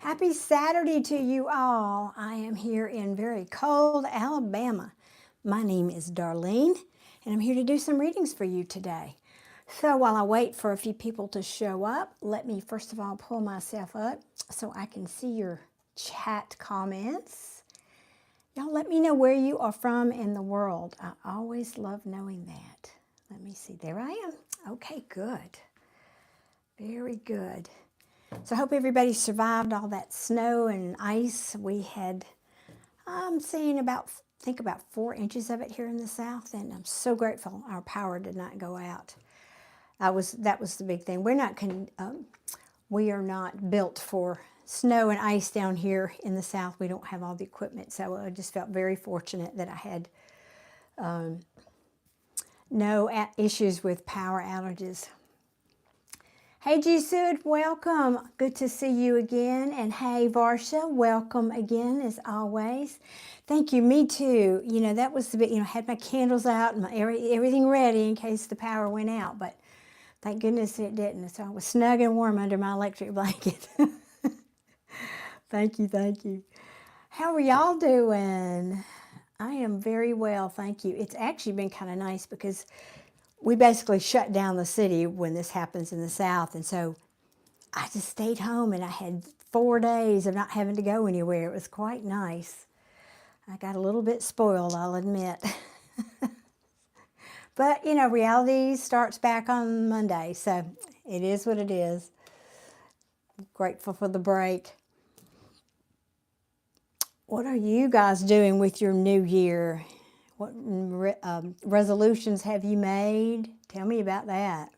Happy Saturday to you all. I am here in very cold Alabama. My name is Darlene, and I'm here to do some readings for you today. So while I wait for a few people to show up, let me first of all pull myself up so I can see your chat comments. Y'all let me know where you are from in the world. I always love knowing that. Let me see. There I am. Okay, good. Very good. So I hope everybody survived all that snow and ice. We had, I'm seeing about 4 inches of it here in the south, and I'm so grateful our power did not go out. That was the big thing. We are not built for snow and ice down here in the south. We don't have all the equipment, so I just felt very fortunate that I had no issues with power outages. Hey Jisud, welcome. Good to see you again. And hey Varsha, welcome again as always. Thank you, me too. You know, that was the bit, had my candles out and everything ready in case the power went out, but thank goodness it didn't. So I was snug and warm under my electric blanket. Thank you, thank you. How are y'all doing? I am very well, thank you. It's actually been kind of nice because we basically shut down the city when this happens in the south, and so I just stayed home and I had 4 days of not having to go anywhere. It was quite nice. I got a little bit spoiled, I'll admit. But, reality starts back on Monday, so it is what it is. I'm grateful for the break. What are you guys doing with your new year? What resolutions have you made? Tell me about that.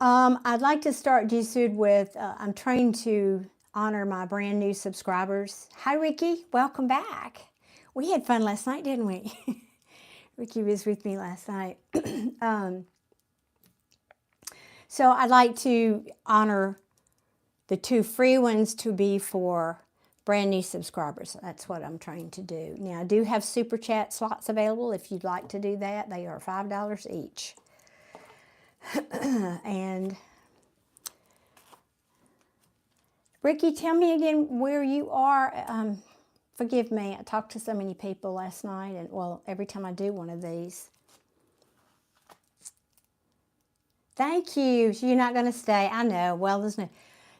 I'd like to start, Jisud, with I'm trying to honor my brand new subscribers. Hi, Ricky. Welcome back. We had fun last night, didn't we? Ricky was with me last night. So I'd like to honor the 2 free ones to be for brand new subscribers. That's what I'm trying to do. Now, I do have super chat slots available if you'd like to do that. They are $5 each. And Ricky, tell me again where you are. Forgive me, I talked to so many people last night, and well, every time I do one of these. Thank you. So you're not going to stay. I know. Well, it's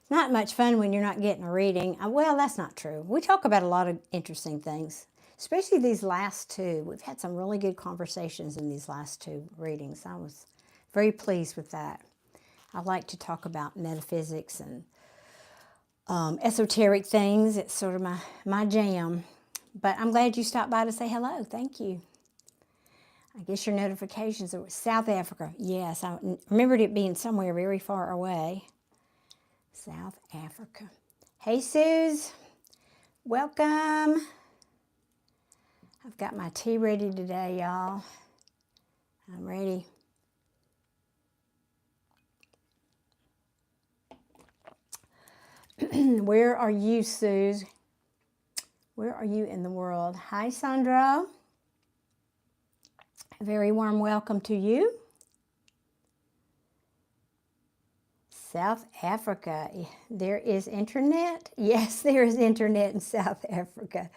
not much fun when you're not getting a reading. Well, that's not true. We talk about a lot of interesting things, especially these last 2. We've had some really good conversations in these last 2 readings. I was very pleased with that. I like to talk about metaphysics and esoteric things. It's sort of my jam. But I'm glad you stopped by to say hello. Thank you. I guess your notifications are South Africa. Yes, I remembered it being somewhere very far away. South Africa. Hey, Suze. Welcome. I've got my tea ready today, y'all. I'm ready. Where are you, Suze? Where are you in the world? Hi, Sandra. A very warm welcome to you. South Africa. There is internet? Yes, there is internet in South Africa.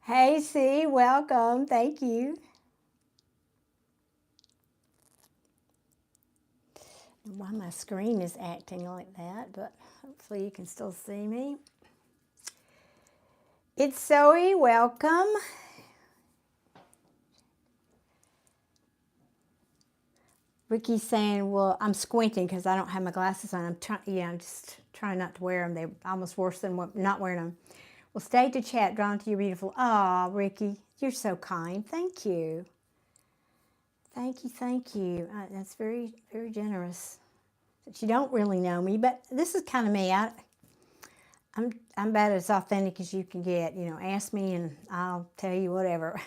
Hey, C, welcome. Thank you. Why my screen is acting like that, but hopefully you can still see me. It's Zoe, welcome. Ricky's saying, well, I'm squinting because I don't have my glasses on. I'm just trying not to wear them. They're almost worse than not wearing them. Well, stay to chat, drawn to your beautiful. Aw, Ricky, you're so kind. Thank you. Thank you, thank you. That's very, very generous. But you don't really know me, but this is kind of me. I'm about as authentic as you can get. Ask me and I'll tell you whatever.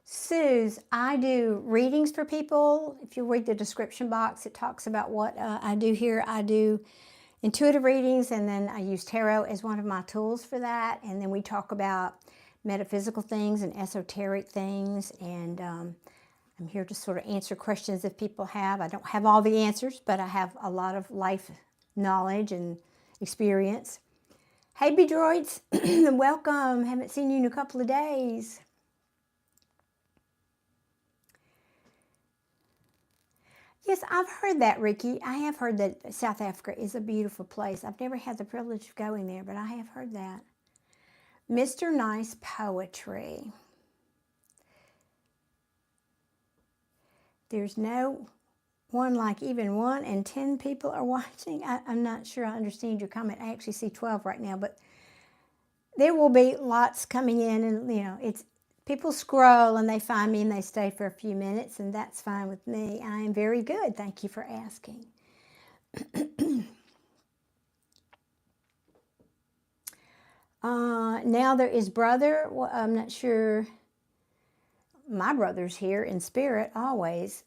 Suze, I do readings for people. If you read the description box, it talks about what I do here. I do intuitive readings, and then I use tarot as one of my tools for that. And then we talk about metaphysical things and esoteric things, and I'm here to sort of answer questions that people have. I don't have all the answers, but I have a lot of life knowledge and experience. Hey, B-Droids, welcome. Haven't seen you in a couple of days. Yes, I've heard that, Ricky. I have heard that South Africa is a beautiful place. I've never had the privilege of going there, but I have heard that. Mr. Nice Poetry. There's no one like even 1 in 10 people are watching. I'm not sure I understand your comment. I actually see 12 right now, but there will be lots coming in, and you know, it's people scroll and they find me and they stay for a few minutes, and that's fine with me. I am very good. Thank you for asking. Now there is brother. Well, I'm not sure. My brother's here in spirit always.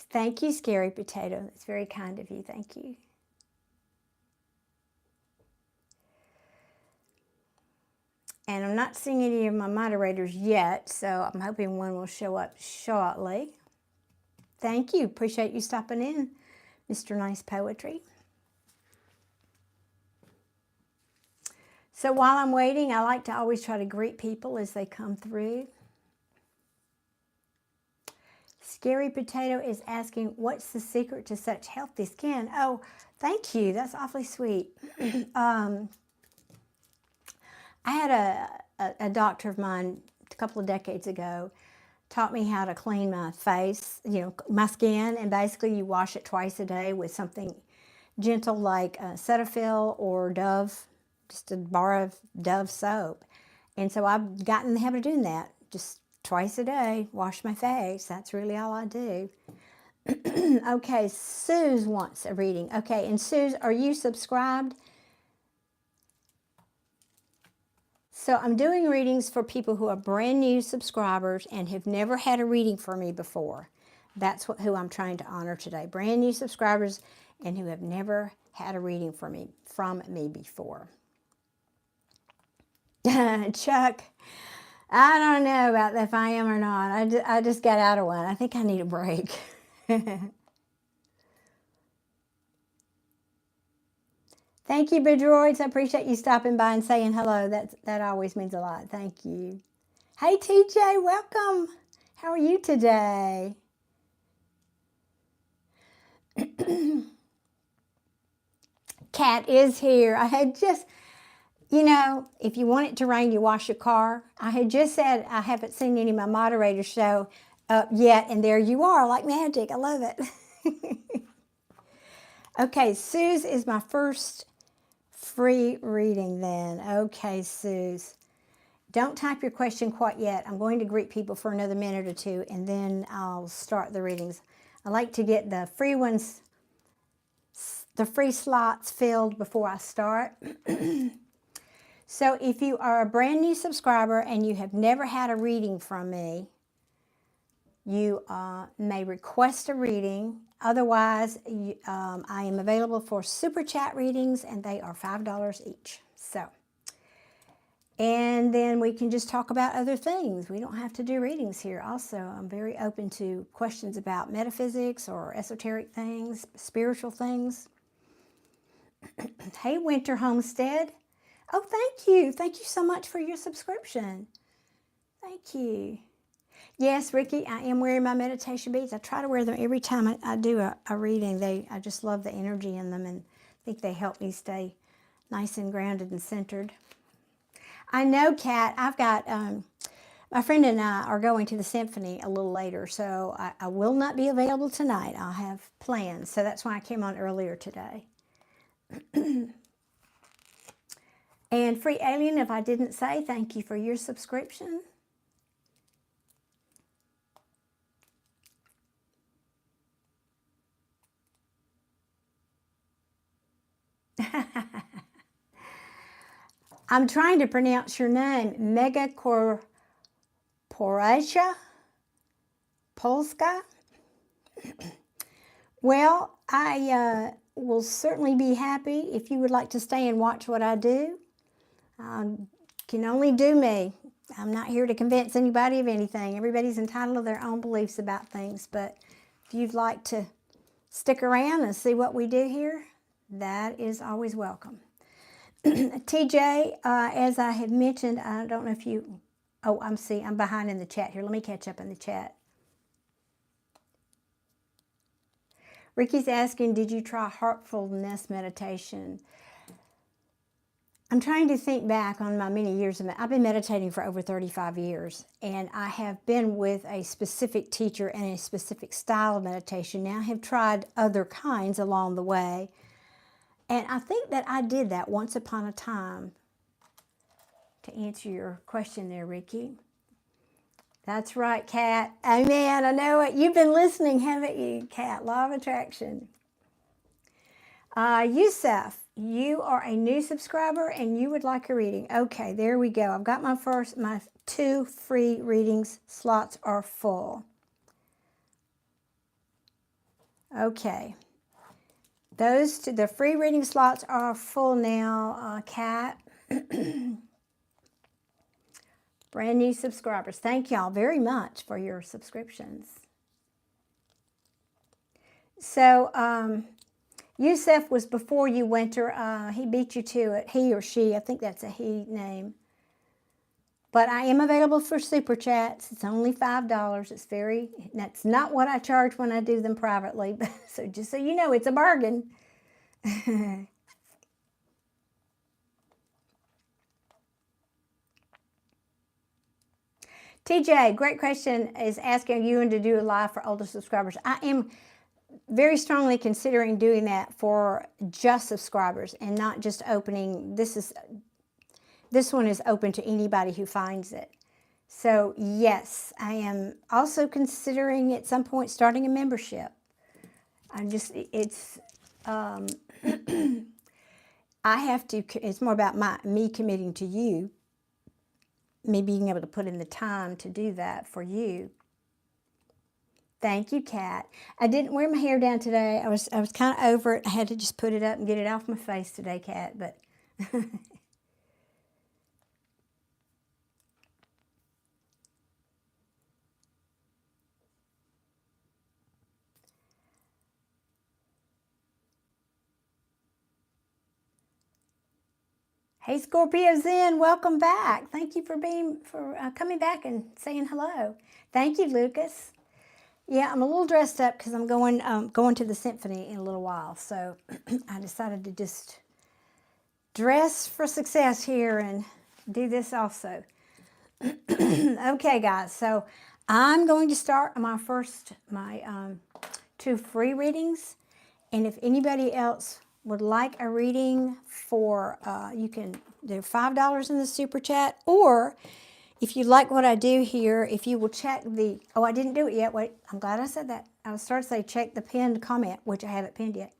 Thank you, Scary Potato. That's very kind of you. Thank you. And I'm not seeing any of my moderators yet, so I'm hoping one will show up shortly. Thank you. Appreciate you stopping in, Mr. Nice Poetry. So while I'm waiting, I like to always try to greet people as they come through. Scary Potato is asking, what's the secret to such healthy skin? Oh, thank you. That's awfully sweet. I had a doctor of mine a couple of decades ago taught me how to clean my face, you know, my skin, and basically you wash it twice a day with something gentle like Cetaphil or Dove, just a bar of Dove soap. And so I've gotten in the habit of doing that, just twice a day, wash my face. That's really all I do. Okay, Suze wants a reading. Okay, and Suze, are you subscribed? So I'm doing readings for people who are brand new subscribers and have never had a reading for me before. That's who I'm trying to honor today. Brand new subscribers and who have never had a reading from me before. Chuck, I don't know about if I am or not. I just got out of one. I think I need a break. Thank you, Bidroids. I appreciate you stopping by and saying hello. That always means a lot. Thank you. Hey, TJ, welcome. How are you today? Cat is here. I had just, you know, if you want it to rain, you wash your car. I had just said I haven't seen any of my moderators show up yet, and there you are, like magic. I love it. Okay, Suze is my first free reading then. Okay, Suze. Don't type your question quite yet. I'm going to greet people for another minute or two, and then I'll start the readings. I like to get the free ones, the free slots filled before I start. So if you are a brand new subscriber and you have never had a reading from me, you may request a reading. Otherwise, I am available for super chat readings, and they are $5 each. So, and then we can just talk about other things. We don't have to do readings here. Also, I'm very open to questions about metaphysics or esoteric things, spiritual things. Hey, Winter Homestead. Oh, thank you. Thank you so much for your subscription. Thank you. Yes, Ricky, I am wearing my meditation beads. I try to wear them every time I do a reading. I just love the energy in them, and I think they help me stay nice and grounded and centered. I know, Kat, I've got, my friend and I are going to the symphony a little later, so I will not be available tonight. I'll have plans, so that's why I came on earlier today. And Free Alien, if I didn't say, thank you for your subscription. I'm trying to pronounce your name, Megacorporacja Polska. Well, will certainly be happy if you would like to stay and watch what I do. Can only do me. I'm not here to convince anybody of anything. Everybody's entitled to their own beliefs about things, but if you'd like to stick around and see what we do here, that is always welcome. TJ, as I have mentioned, I don't know if you, oh, I'm behind in the chat here. Let me catch up in the chat. Ricky's asking, did you try heartfulness meditation? I'm trying to think back on my many years. I've been meditating for over 35 years, and I have been with a specific teacher and a specific style of meditation. Now I have tried other kinds along the way, and I think that I did that once upon a time. To answer your question there, Ricky. That's right, Kat. Amen. I know it. You've been listening, haven't you, Kat? Law of Attraction. Yusef, you are a new subscriber and you would like a reading. Okay, there we go. I've got my 2 free readings slots are full. Okay. The free reading slots are full now, Kat. Brand new subscribers. Thank y'all very much for your subscriptions. So, Yusef was before you, Winter. He beat you to it. He or she. I think that's a he name. But I am available for super chats. It's only $5. That's not what I charge when I do them privately. So just so you know, it's a bargain. TJ, great question, is asking you to do a live for older subscribers. I am very strongly considering doing that for just subscribers and not just opening. This one is open to anybody who finds it. So yes, I am also considering at some point starting a membership. It's more about me committing to you, me being able to put in the time to do that for you. Thank you, Kat. I didn't wear my hair down today. I was kind of over it. I had to just put it up and get it off my face today, Kat. But hey, Scorpio Zen, welcome back. Thank you for coming back and saying hello. Thank you, Lucas. Yeah, I'm a little dressed up because I'm going to the symphony in a little while. So I decided to just dress for success here and do this also. Okay, guys. So I'm going to start my 2 free readings, and if anybody else would like a reading for, you can do $5 in the super chat, or if you like what I do here, if you will check the, oh, I didn't do it yet. Wait, I'm glad I said that. I was starting to say check the pinned comment, which I haven't pinned yet,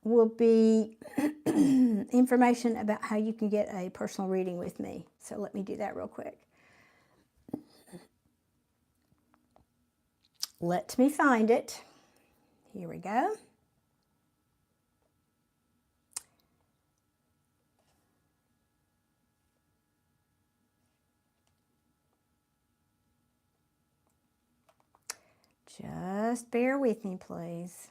will be information about how you can get a personal reading with me. So let me do that real quick. Let me find it. Here we go. Just bear with me, please.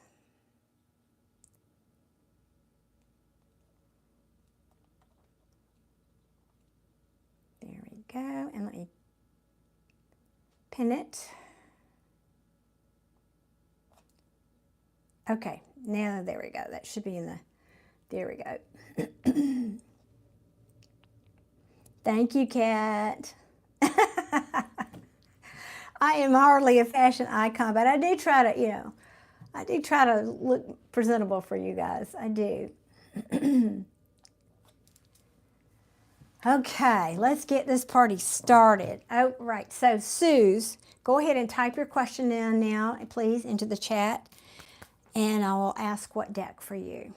There we go. And let me pin it. Okay. Now, there we go. That should be in the, there we go. Thank you, Kat. I am hardly a fashion icon, but I do try to, I do try to look presentable for you guys. I do. Okay, let's get this party started. Oh, right. So, Suze, go ahead and type your question in now, please, into the chat, and I will ask what deck for you.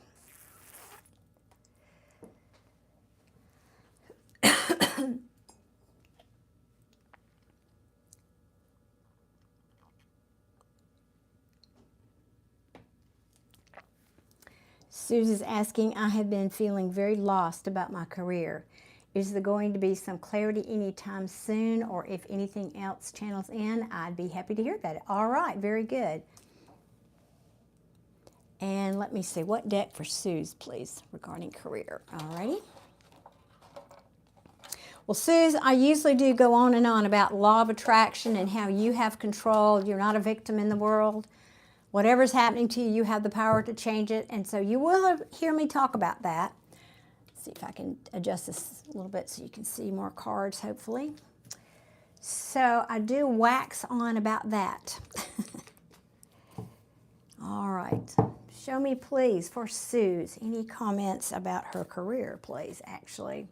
Sue's asking, I have been feeling very lost about my career. Is there going to be some clarity anytime soon, or if anything else channels in, I'd be happy to hear that. All right, very good. And let me see, what deck for Sue's, please, regarding career. All righty. Well, Suze, I usually do go on and on about law of attraction and how you have control. You're not a victim in the world. Whatever's happening to you, you have the power to change it. And so you will hear me talk about that. Let's see if I can adjust this a little bit so you can see more cards, hopefully. So I do wax on about that. All right. Show me, please, for Suze, any comments about her career, please, actually.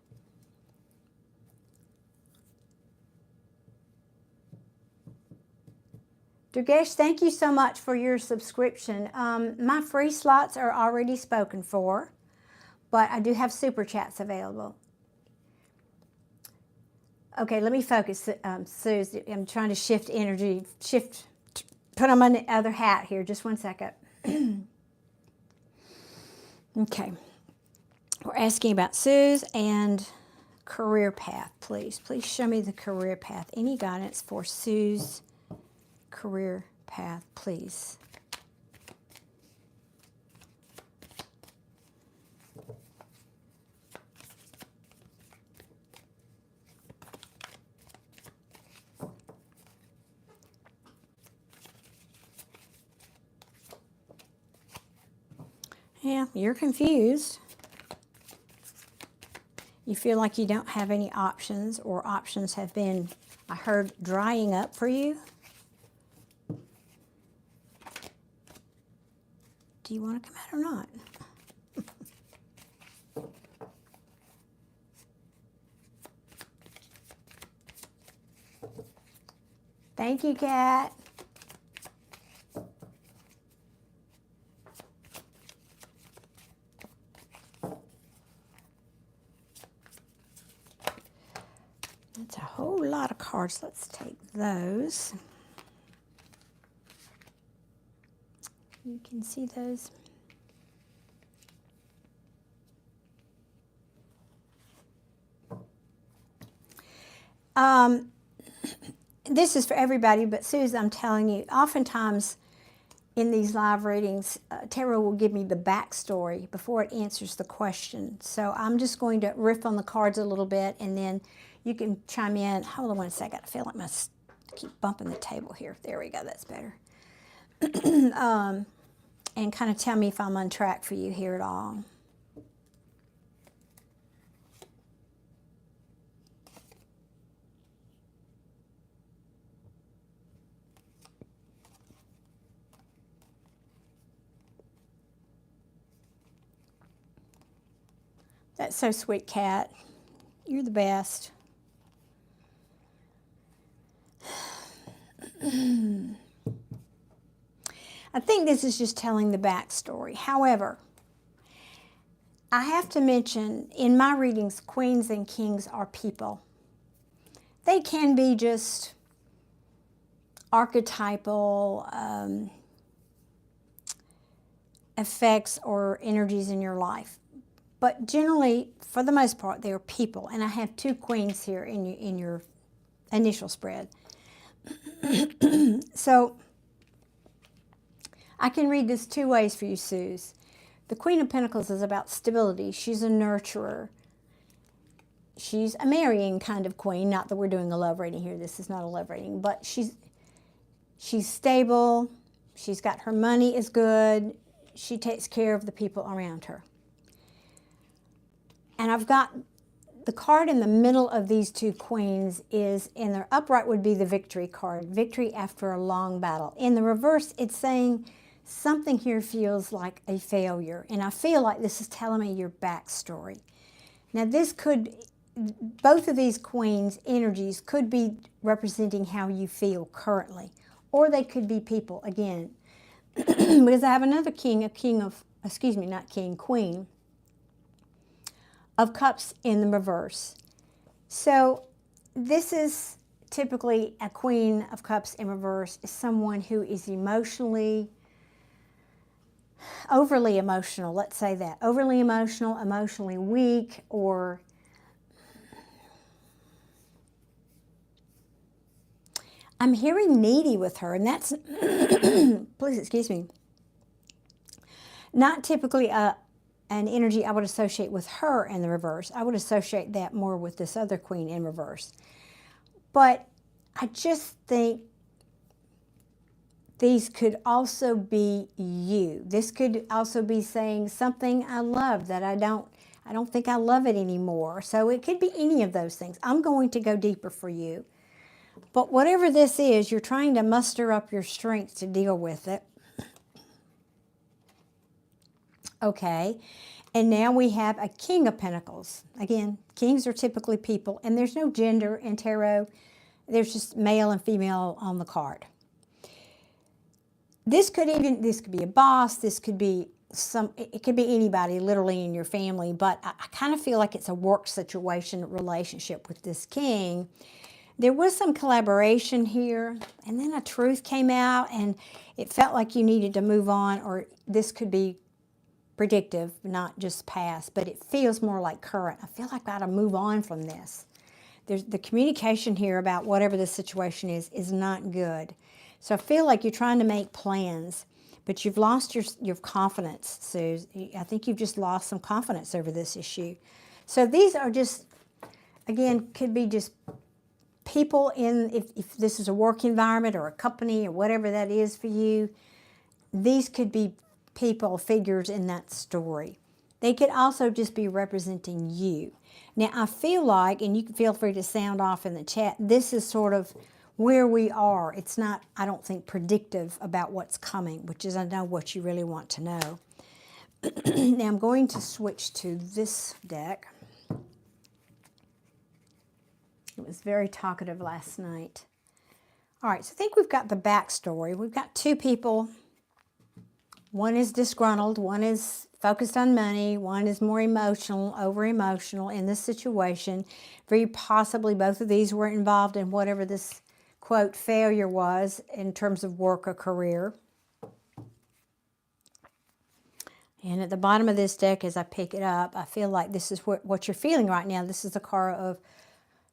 Durgesh, thank you so much for your subscription. My free slots are already spoken for, but I do have super chats available. Okay, let me focus, Suze. I'm trying to shift energy, put on my other hat here. Just one second. Okay. We're asking about Suze and career path, please. Please show me the career path. Any guidance for Suze? Career path, please. Yeah, you're confused. You feel like you don't have any options, or options have been, I heard, drying up for you. Do you want to come out or not? Thank you, Kat. That's a whole lot of cards. Let's take those. You can see those. This is for everybody, but Suze, I'm telling you, oftentimes in these live readings, Tarot will give me the backstory before it answers the question. So I'm just going to riff on the cards a little bit, and then you can chime in. Hold on one second. I feel like I keep bumping the table here. There we go. That's better. And kind of tell me if I'm on track for you here at all. That's so sweet, Kat. You're the best. I think this is just telling the backstory. However, I have to mention, in my readings, queens and kings are people. They can be just archetypal effects or energies in your life. But generally, for the most part, they are people. And I have two queens here in your initial spread. So I can read this two ways for you, Suze. The Queen of Pentacles is about stability. She's a nurturer. She's a marrying kind of queen. Not that we're doing a love reading here. This is not a love reading. But she's stable. She's got her money is good. She takes care of the people around her. And I've got the card in the middle of these two queens is, in the upright would be the victory card, victory after a long battle. In the reverse, it's saying something here feels like a failure. And I feel like this is telling me your backstory. Now this could, both of these queens' energies could be representing how you feel currently. Or they could be people, again. Because I have another king, queen of cups in the reverse. So this is typically a queen of cups in reverse, is someone who is emotionally overly emotional, let's say that. Overly emotional, emotionally weak, or I'm hearing needy with her, and that's, please excuse me, not typically an energy I would associate with her in the reverse. I would associate that more with this other queen in reverse. But I just think these could also be you. This could also be saying something I love that I don't think I love it anymore. So it could be any of those things. I'm going to go deeper for you. But whatever this is, you're trying to muster up your strength to deal with it. Okay. And now we have a King of Pentacles. Again, kings are typically people, and there's no gender in tarot. There's just male and female on the card. This could be a boss, this could be it could be anybody literally in your family, but I kind of feel like it's a work situation, relationship with this king. There was some collaboration here, and then a truth came out, and it felt like you needed to move on, or this could be predictive, not just past, but it feels more like current. I feel like I got to move on from this. There's the communication here about whatever the situation is not good. So I feel like you're trying to make plans, but you've lost your confidence, Suze. I think you've just lost some confidence over this issue. So these are just, again, could be just people in, if this is a work environment or a company or whatever that is for you, these could be people, figures in that story. They could also just be representing you. Now, I feel like, and you can feel free to sound off in the chat, this is sort of where we are. It's not, I don't think, predictive about what's coming, which is, I know, what you really want to know. Now, I'm going to switch to this deck. It was very talkative last night. All right, so I think we've got the backstory. We've got two people. One is disgruntled, one is focused on money, one is more emotional, over-emotional in this situation. Very possibly both of these were involved in whatever this, quote, failure was in terms of work or career. And at the bottom of this deck, as I pick it up, I feel like this is what you're feeling right now. This is the card of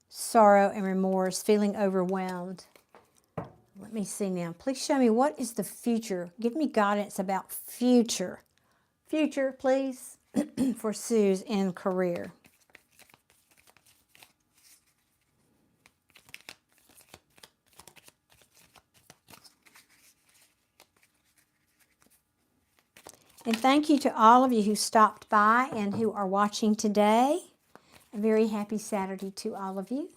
sorrow and remorse, feeling overwhelmed. Let me see now. Please show me, what is the future? Give me guidance about future. Future, please, for Suze in career. And thank you to all of you who stopped by and who are watching today. A very happy Saturday to all of you.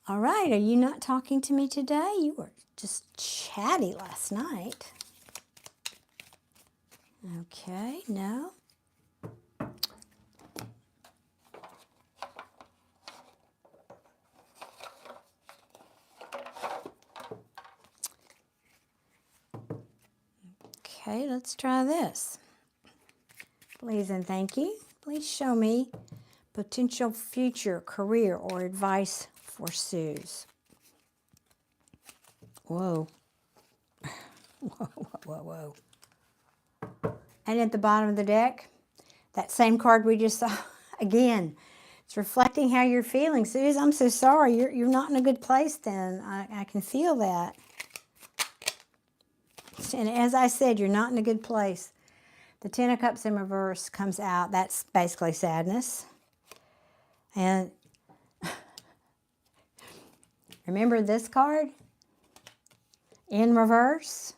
All right, are you not talking to me today? You were just chatty last night. Okay, no. Okay, let's try this. Please and thank you. Please show me potential future career or advice for Suze. Whoa. Whoa, whoa, whoa. And at the bottom of the deck, that same card we just saw, again, it's reflecting how you're feeling. Suze, I'm so sorry. You're not in a good place then. I can feel that. And as I said, you're not in a good place. The Ten of Cups in reverse comes out. That's basically sadness. And remember this card? In reverse.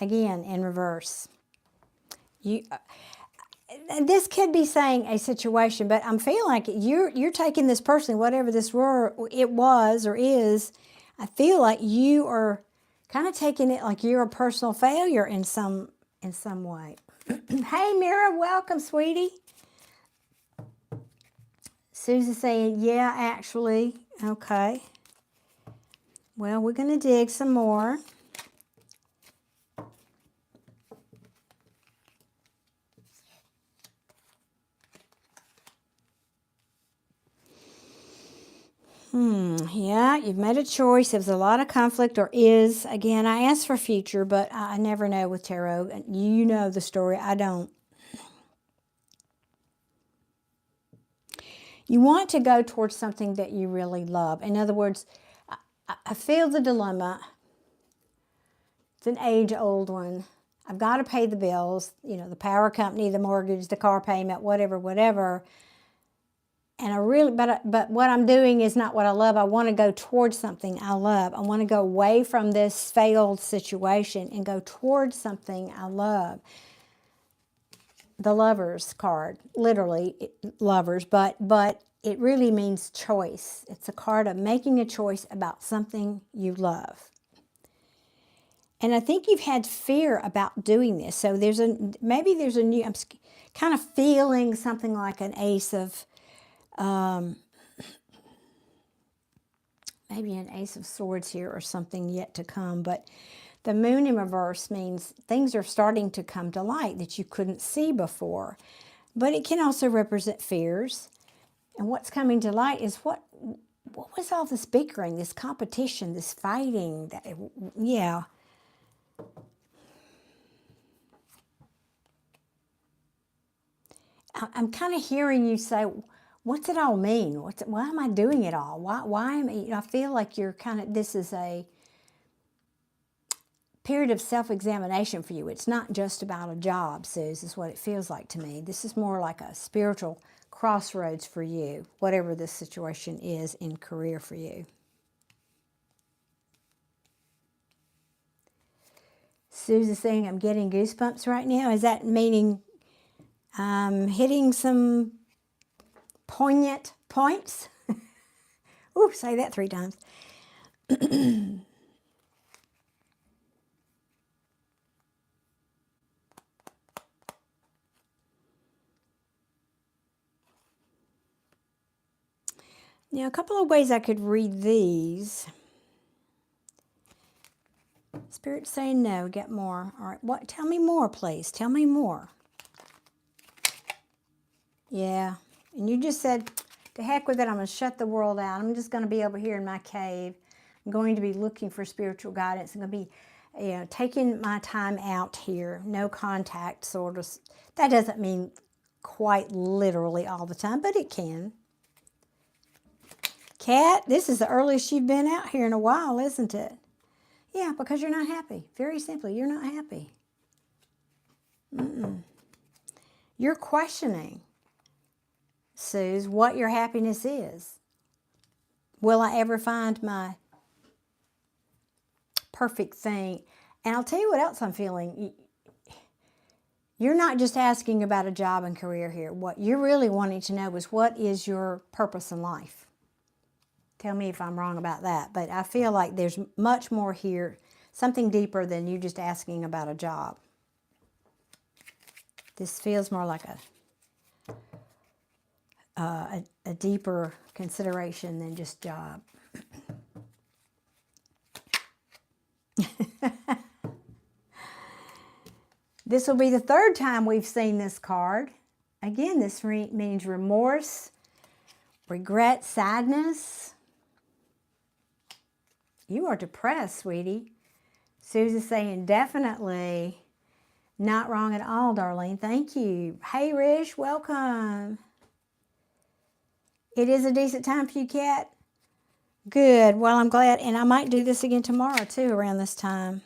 Again, in reverse. This could be saying a situation, but I'm feeling like you're taking this personally, whatever this it was or is. I feel like you are kind of taking it like you're a personal failure in some way. Hey, Mira, welcome, sweetie. Susie's saying, yeah, actually. Okay. Well, we're going to dig some more. Yeah, you've made a choice. There's a lot of conflict, or is. Again, I asked for future, but I never know with tarot. You know the story. I don't. You want to go towards something that you really love. In other words, I feel the dilemma. It's an age-old one. I've got to pay the bills, you know, the power company, the mortgage, the car payment, whatever, whatever. And I really, but what I'm doing is not what I love. I want to go towards something I love. I want to go away from this failed situation and go towards something I love. The Lovers card, literally lovers, but it really means choice. It's a card of making a choice about something you love. And I think you've had fear about doing this. So maybe there's a new, I'm kind of feeling something like an ace of, maybe an ace of swords here or something yet to come. But the moon in reverse means things are starting to come to light that you couldn't see before. But it can also represent fears. And what's coming to light is what was all this bickering, this competition, this fighting? Yeah. I'm kind of hearing you say, what's it all mean? Why am I doing it all? Why am I feel like you're kind of, this is a period of self-examination for you. It's not just about a job, Suze, is what it feels like to me. This is more like a spiritual crossroads for you, whatever this situation is in career for you. Suze is saying, I'm getting goosebumps right now. Is that meaning hitting some poignant points? Ooh, say that 3 times. Now, a couple of ways I could read these. Spirit's saying no, get more. All right, what? Tell me more, please. Tell me more. Yeah, and you just said, to heck with it, I'm going to shut the world out. I'm just going to be over here in my cave. I'm going to be looking for spiritual guidance. I'm going to be, you know, taking my time out here. No contact, sort of. That doesn't mean quite literally all the time, but it can. Cat, this is the earliest you've been out here in a while, isn't it? Yeah, because you're not happy. Very simply, you're not happy. You're questioning, Suze, what your happiness is. Will I ever find my perfect thing? And I'll tell you what else I'm feeling. You're not just asking about a job and career here. What you're really wanting to know is, what is your purpose in life? Tell me if I'm wrong about that. But I feel like there's much more here, something deeper than you just asking about a job. This feels more like a deeper consideration than just job. This will be the 3rd time we've seen this card. Again, this means remorse, regret, sadness. You are depressed, sweetie. Susie's saying definitely. Not wrong at all, Darlene. Thank you. Hey, Rish, welcome. It is a decent time for you, Kat? Good. Well, I'm glad. And I might do this again tomorrow, too, around this time.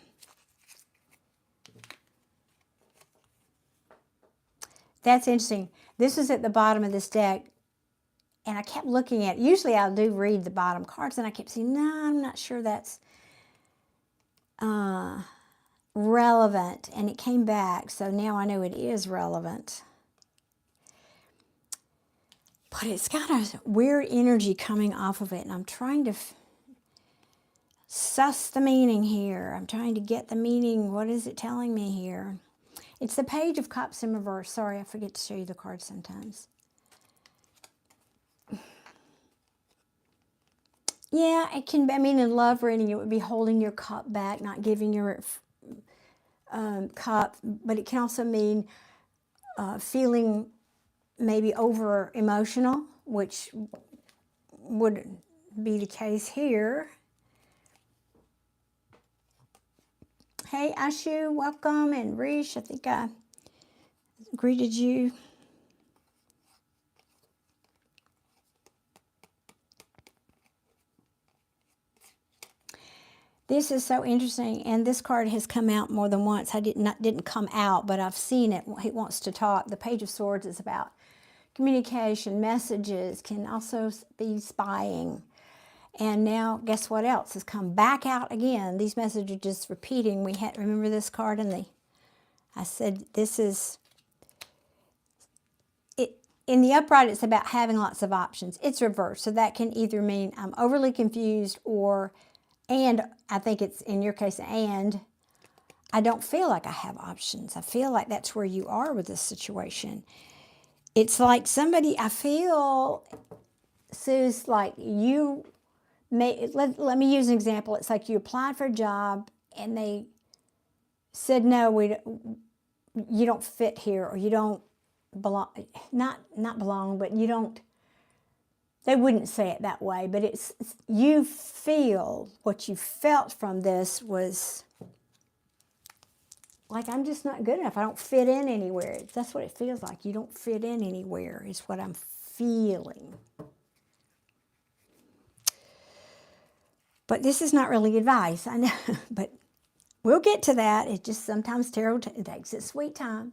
That's interesting. This is at the bottom of this deck. And I kept looking at it. Usually I do read the bottom cards. And I kept saying, no, I'm not sure that's relevant. And it came back. So now I know it is relevant. But it's got a weird energy coming off of it. And I'm trying to suss the meaning here. I'm trying to get the meaning. What is it telling me here? It's the Page of Cups in reverse. Sorry, I forget to show you the cards sometimes. Yeah, it can, I mean, in love reading, it would be holding your cup back, not giving your cup. But it can also mean feeling maybe over emotional, which would be the case here. Hey, Ashu, welcome. And Rish, I think I greeted you. This is so interesting, and this card has come out more than once. I didn't come out, but I've seen it. He wants to talk. The Page of Swords is about communication, messages, can also be spying. And now, guess what else has come back out again? These messages are just repeating. We had, remember this card in the, I said this is, in the upright it's about having lots of options. It's reversed, so that can either mean I'm overly confused or, and I think it's in your case, and I don't feel like I have options. I feel like that's where you are with this situation. It's like somebody, I feel, Sue's like you may, let me use an example. It's like you applied for a job and they said, no, you don't fit here, or you don't belong, not belong, but you don't, they wouldn't say it that way, but it's you feel, what you felt from this was like, I'm just not good enough. I don't fit in anywhere. That's what it feels like. You don't fit in anywhere is what I'm feeling. But this is not really advice, I know, but we'll get to that. It just sometimes tarot takes its sweet time.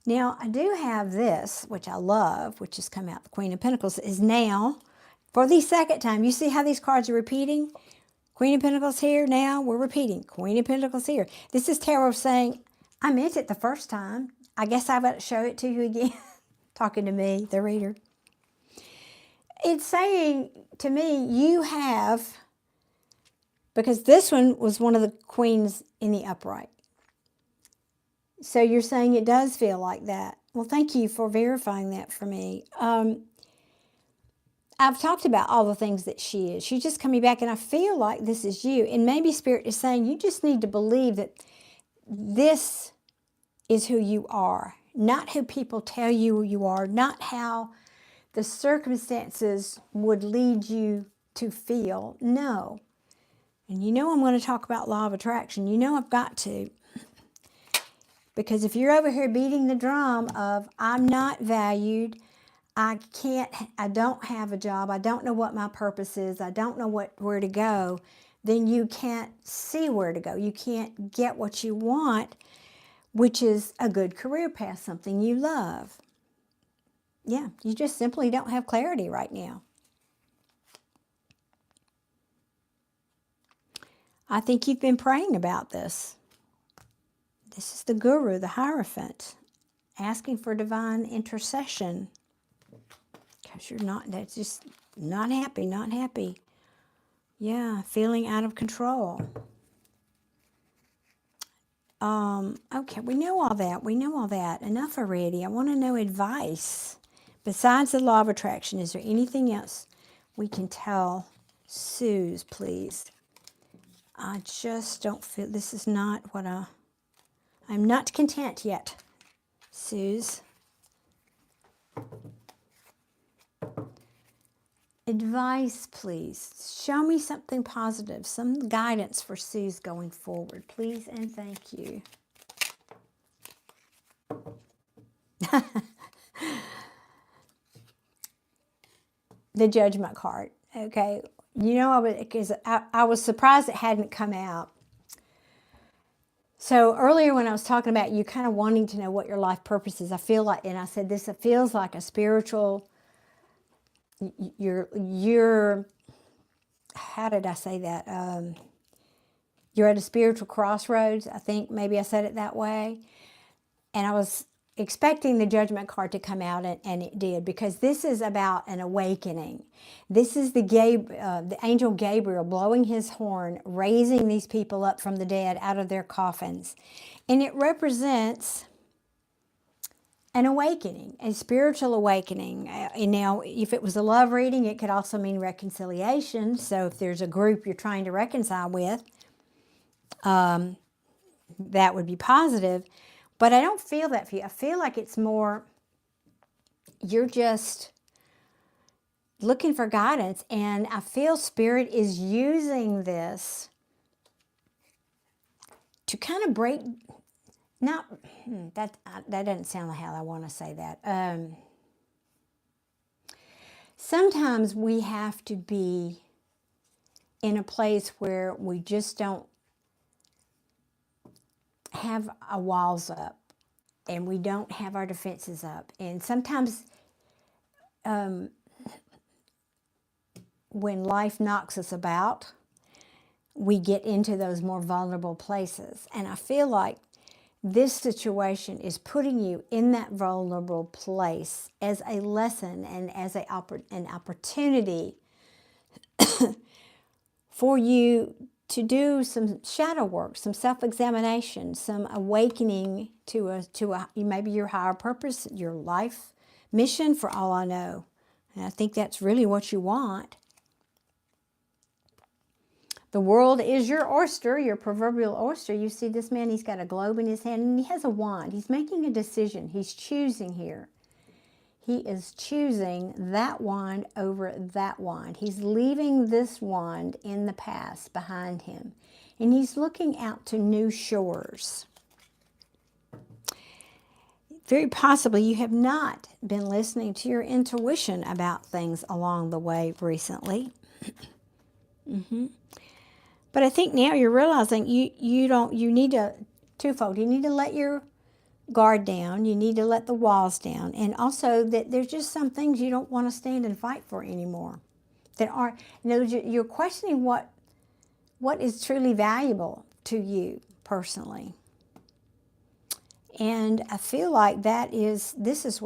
Now, I do have this, which I love, which has come out, the Queen of Pentacles, is now, for the second time, you see how these cards are repeating? Queen of Pentacles here, now we're repeating. Queen of Pentacles here. This is tarot saying, I meant it the first time. I guess I've got to show it to you again. Talking to me, the reader. It's saying to me, you have, because this one was one of the queens in the upright. So you're saying it does feel like that. Well, thank you for verifying that for me. I've talked about all the things that she is. She's just coming back, and I feel like this is you. And maybe Spirit is saying you just need to believe that this is who you are, not who people tell you you are, not how the circumstances would lead you to feel. No. And you know I'm going to talk about law of attraction. You know I've got to. Because if you're over here beating the drum of I'm not valued, I don't have a job, I don't know what my purpose is, I don't know where to go, then you can't see where to go. You can't get what you want, which is a good career path, something you love. Yeah, you just simply don't have clarity right now. I think you've been praying about this. This is the Guru, the Hierophant, asking for divine intercession. Because you're not, that's just not happy, not happy. Yeah, feeling out of control. Okay, we know all that. We know all that. Enough already. I want to know advice. Besides the law of attraction, is there anything else we can tell Suze, please? I just don't feel, this is not what I'm not content yet, Suze. Advice, please. Show me something positive, some guidance for Suze going forward, please and thank you. The Judgment card, okay. You know, because I was surprised it hadn't come out. So earlier when I was talking about you kind of wanting to know what your life purpose is, I feel like, and I said this, it feels like a spiritual, you're how did I say that? You're at a spiritual crossroads. I think maybe I said it that way. And I was expecting the Judgment card to come out, and it did, because this is about an awakening. This is the angel Gabriel blowing his horn, raising these people up from the dead out of their coffins. And it represents an awakening, a spiritual awakening. And now, if it was a love reading, it could also mean reconciliation. So if there's a group you're trying to reconcile with, that would be positive. But I don't feel that for you. I feel like it's more, you're just, looking for guidance, and I feel Spirit is using this to kind of break, not, that doesn't sound like how I want to say that. Sometimes we have to be in a place where we just don't have our walls up and we don't have our defenses up. And sometimes when life knocks us about, we get into those more vulnerable places. And I feel like this situation is putting you in that vulnerable place as a lesson and as an opportunity for you to do some shadow work, some self-examination, some awakening to maybe your higher purpose, your life mission, for all I know. And I think that's really what you want. The world is your oyster, your proverbial oyster. You see this man, he's got a globe in his hand and he has a wand. He's making a decision. He's choosing here. He is choosing that wand over that wand. He's leaving this wand in the past behind him. And he's looking out to new shores. Very possibly you have not been listening to your intuition about things along the way recently. But I think now you're realizing you need to, twofold. You need to let your guard down. You need to let the walls down. And also that there's just some things you don't want to stand and fight for anymore. That are, you're questioning what is truly valuable to you personally. And I feel like this is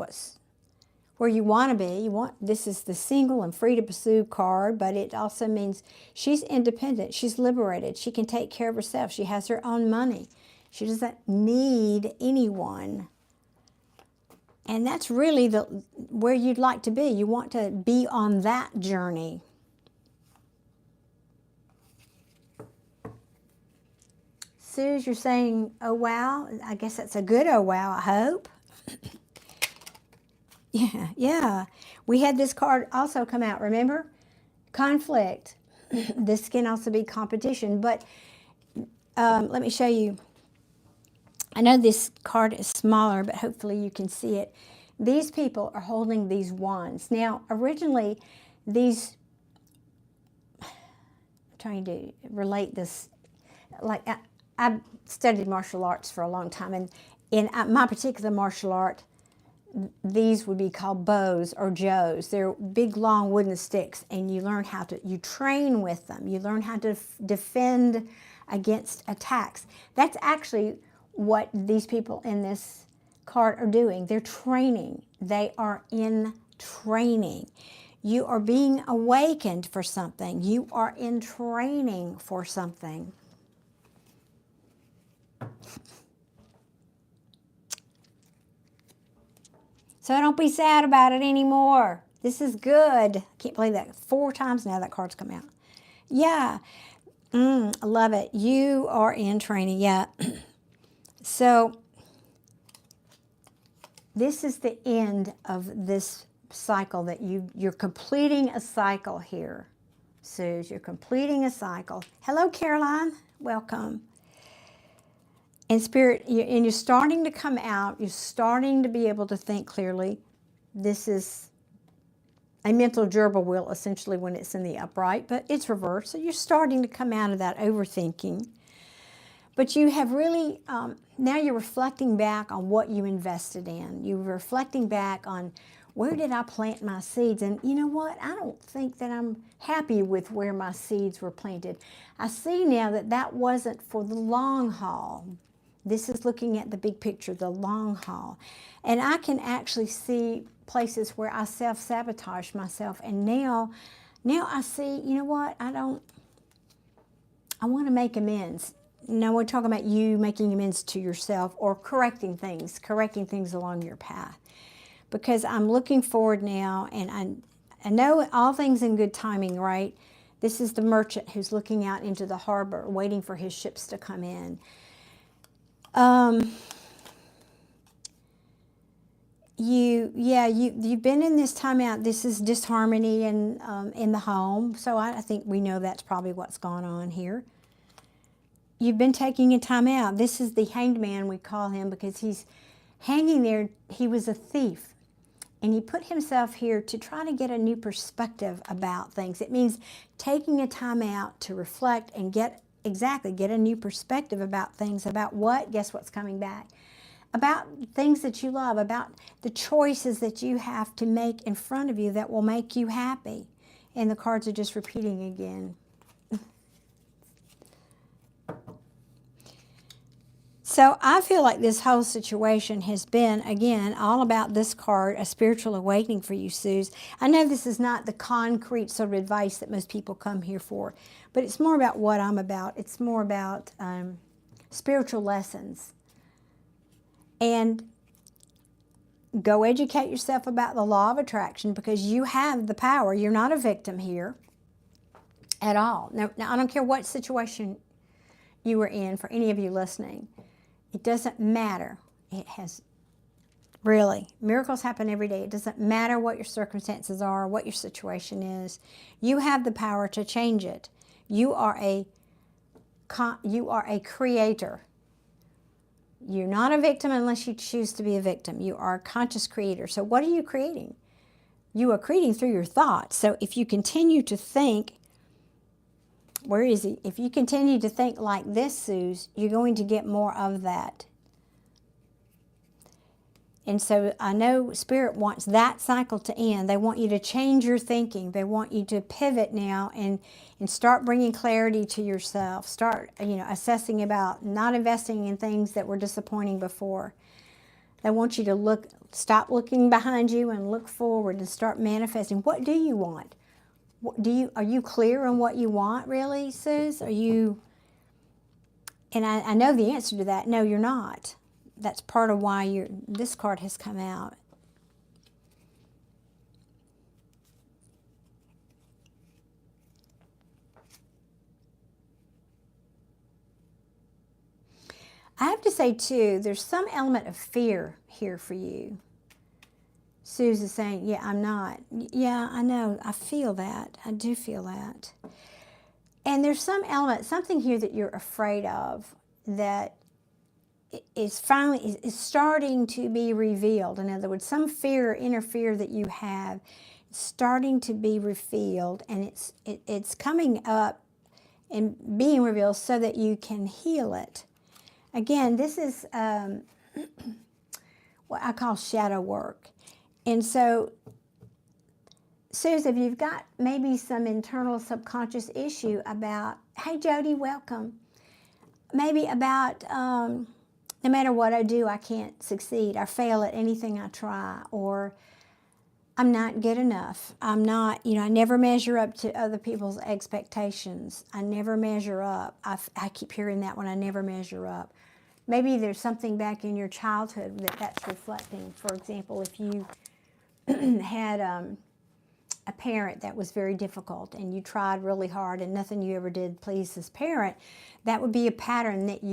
where you want to be. This is the single and free to pursue card, but it also means she's independent. She's liberated. She can take care of herself. She has her own money. She doesn't need anyone. And that's really where you'd like to be. You want to be on that journey. Suze, you're saying, oh, wow. I guess that's a good oh, wow, I hope. Yeah. We had this card also come out, remember? Conflict. This can also be competition. But let me show you. I know this card is smaller, but hopefully you can see it. These people are holding these wands. Now, originally, I'm trying to relate this. Like, I studied martial arts for a long time, and in my particular martial art, these would be called bows or joes. They're big, long wooden sticks, and you train with them. You learn how to defend against attacks. That's actually what these people in this card are doing. They're training. They are in training. You are being awakened for something. You are in training for something. So don't be sad about it anymore. This is good. I can't believe that 4 times now that card's come out. Yeah. I love it. You are in training. Yeah. So this is the end of this cycle that you're completing a cycle here. Suze, you're completing a cycle. Hello, Caroline. Welcome. And Spirit, you're starting to come out. You're starting to be able to think clearly. This is a mental gerbil wheel, essentially, when it's in the upright, but it's reversed. So you're starting to come out of that overthinking. But you have really, now you're reflecting back on what you invested in. You're reflecting back on where did I plant my seeds? And you know what? I don't think that I'm happy with where my seeds were planted. I see now that that wasn't for the long haul. This is looking at the big picture, the long haul. And I can actually see places where I self-sabotage myself. And now I see, you know what? I want to make amends. No, we're talking about you making amends to yourself or correcting things along your path. Because I'm looking forward now, and I know all things in good timing, right? This is the merchant who's looking out into the harbor, waiting for his ships to come in. you've been in this timeout. This is disharmony in the home. So I think we know that's probably what's gone on here. You've been taking a time out. This is the hanged man, we call him, because he's hanging there. He was a thief. And he put himself here to try to get a new perspective about things. It means taking a time out to reflect and get a new perspective about things. About what? Guess what's coming back? About things that you love, about the choices that you have to make in front of you that will make you happy. And the cards are just repeating again. So I feel like this whole situation has been, again, all about this card, a spiritual awakening for you, Suze. I know this is not the concrete sort of advice that most people come here for, but it's more about what I'm about. It's more about spiritual lessons. And go educate yourself about the law of attraction, because you have the power. You're not a victim here at all. Now I don't care what situation you were in, for any of you listening. It doesn't matter. It has, really, miracles happen every day. It doesn't matter what your circumstances are, what your situation is. You have the power to change it. You are a creator. You're not a victim unless you choose to be a victim. You are a conscious creator. So what are you creating? You are creating through your thoughts. So if you continue to think, where is he? If you continue to think like this, Suze, you're going to get more of that. And so I know Spirit wants that cycle to end. They want you to change your thinking. They want you to pivot now and start bringing clarity to yourself. Start, assessing about not investing in things that were disappointing before. They want you to stop looking behind you and look forward and start manifesting. What do you want? Are you clear on what you want, really, Suze? Are you? And I know the answer to that. No, you're not. That's part of why this card has come out. I have to say, too, there's some element of fear here for you. Suze is saying, yeah, I'm not. Yeah, I know. I feel that. I do feel that. And there's some element, something here that you're afraid of that is starting to be revealed. In other words, some fear or inner fear that you have is starting to be revealed, and it's coming up and being revealed so that you can heal it. Again, this is what I call shadow work. And so, Suze, if you've got maybe some internal subconscious issue about, hey, Jody, welcome. Maybe about, no matter what I do, I can't succeed. I fail at anything I try. Or I'm not good enough. I'm not, I never measure up to other people's expectations. I never measure up. I keep hearing that one, I never measure up. Maybe there's something back in your childhood that's reflecting. For example, if you had a parent that was very difficult and you tried really hard and nothing you ever did pleased this parent, that would be a pattern that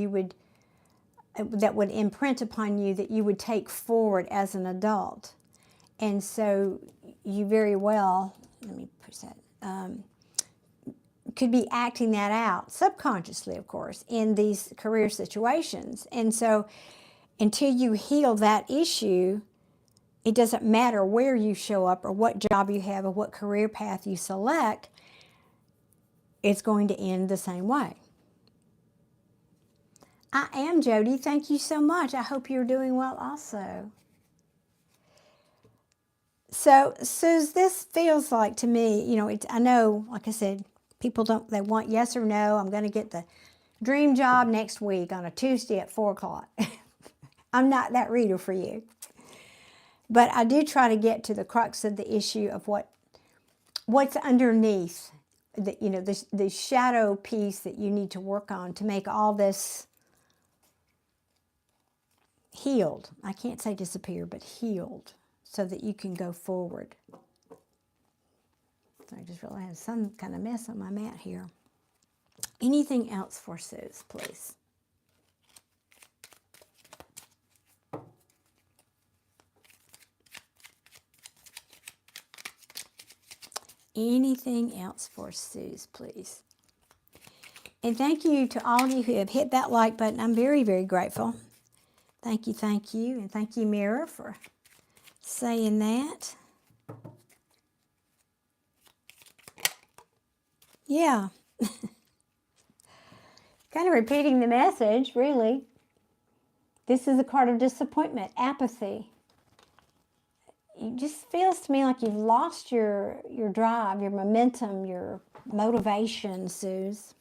would imprint upon you, that you would take forward as an adult. And so you very well, let me push that, could be acting that out, subconsciously, of course, in these career situations. And so until you heal that issue, it doesn't matter where you show up or what job you have or what career path you select, it's going to end the same way. I am Jody. Thank you so much. I hope you're doing well also. So, Suze, this feels like to me, I know, like I said, people they want yes or no. I'm going to get the dream job next week on a Tuesday at 4 o'clock. I'm not that reader for you. But I do try to get to the crux of the issue of what's underneath, the shadow piece that you need to work on to make all this healed. I can't say disappear, but healed, so that you can go forward. So I just realized some kind of mess on my mat here. Anything else for Suze, please? anything else for Suze, please? And thank you to all of you who have hit that like button. I'm very, very grateful. Thank you, thank you. And thank you, Mira, for saying that. Yeah. Kind of repeating the message, really. This is a card of disappointment, apathy. It just feels to me like you've lost your drive, your momentum, your motivation, Suze.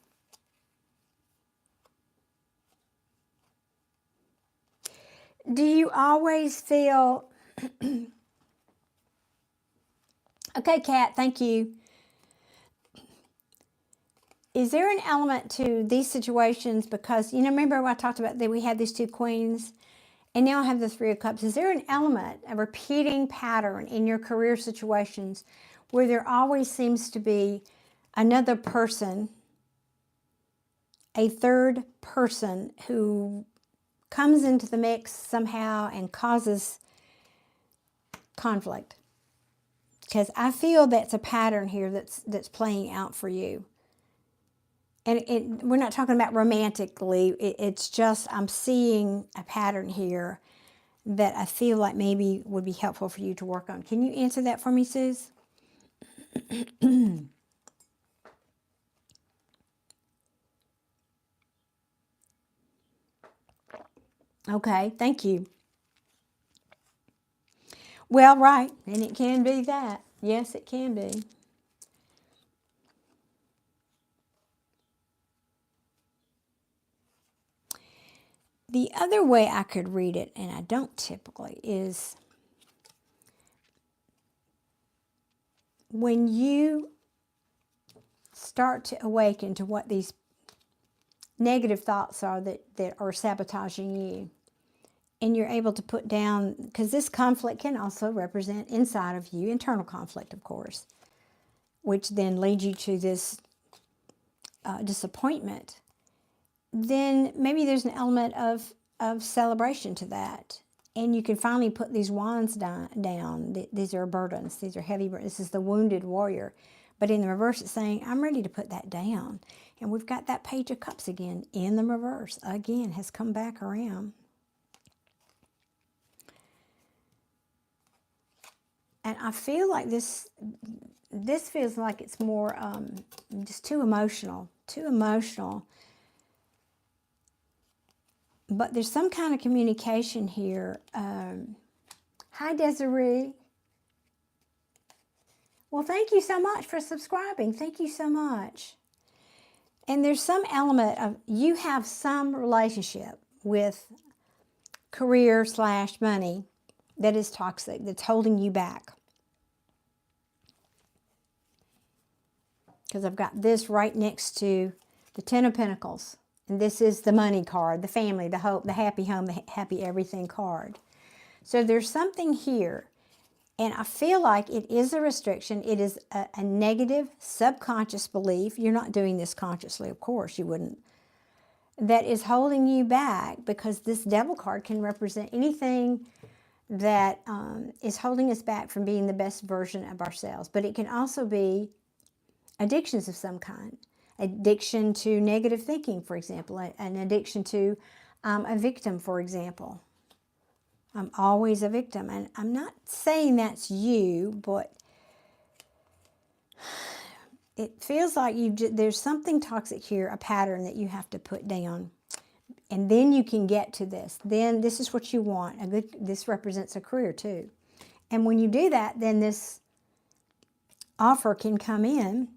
Do you always feel... Okay, Kat, thank you. Is there an element to these situations, because, you know, remember I talked about that we had these two queens, and now I have the Three of Cups. Is there an element, a repeating pattern in your career situations where there always seems to be another person, a third person who comes into the mix somehow and causes conflict? Because I feel that's a pattern here that's playing out for you. And we're not talking about romantically. It's just I'm seeing a pattern here that I feel like maybe would be helpful for you to work on. Can you answer that for me, Suze? Okay, thank you. Well, right, and it can be that. Yes, it can be. The other way I could read it, and I don't typically, is when you start to awaken to what these negative thoughts are that are sabotaging you, and you're able to put down, because this conflict can also represent inside of you, internal conflict, of course, which then leads you to this disappointment, then maybe there's an element of celebration to that. And you can finally put these wands down. These are burdens. These are heavy burdens. This is the wounded warrior. But in the reverse, it's saying, I'm ready to put that down. And we've got that Page of Cups again in the reverse. Again, has come back around. And I feel like this feels like it's more just too emotional. Too emotional. But there's some kind of communication here. Hi, Desiree. Well, thank you so much for subscribing. Thank you so much. And there's some element of you have some relationship with career/money that is toxic, that's holding you back. Because I've got this right next to the Ten of Pentacles. And this is the money card, the family, the hope, the happy home, the happy everything card. So there's something here. And I feel like it is a restriction. It is a negative subconscious belief. You're not doing this consciously, of course, you wouldn't. That is holding you back, because this Devil card can represent anything that is holding us back from being the best version of ourselves. But it can also be addictions of some kind. Addiction to negative thinking, for example. An addiction to a victim, for example. I'm always a victim. And I'm not saying that's you, but it feels like there's something toxic here, a pattern that you have to put down. And then you can get to this. Then this is what you want. This represents a career too. And when you do that, then this offer can come in.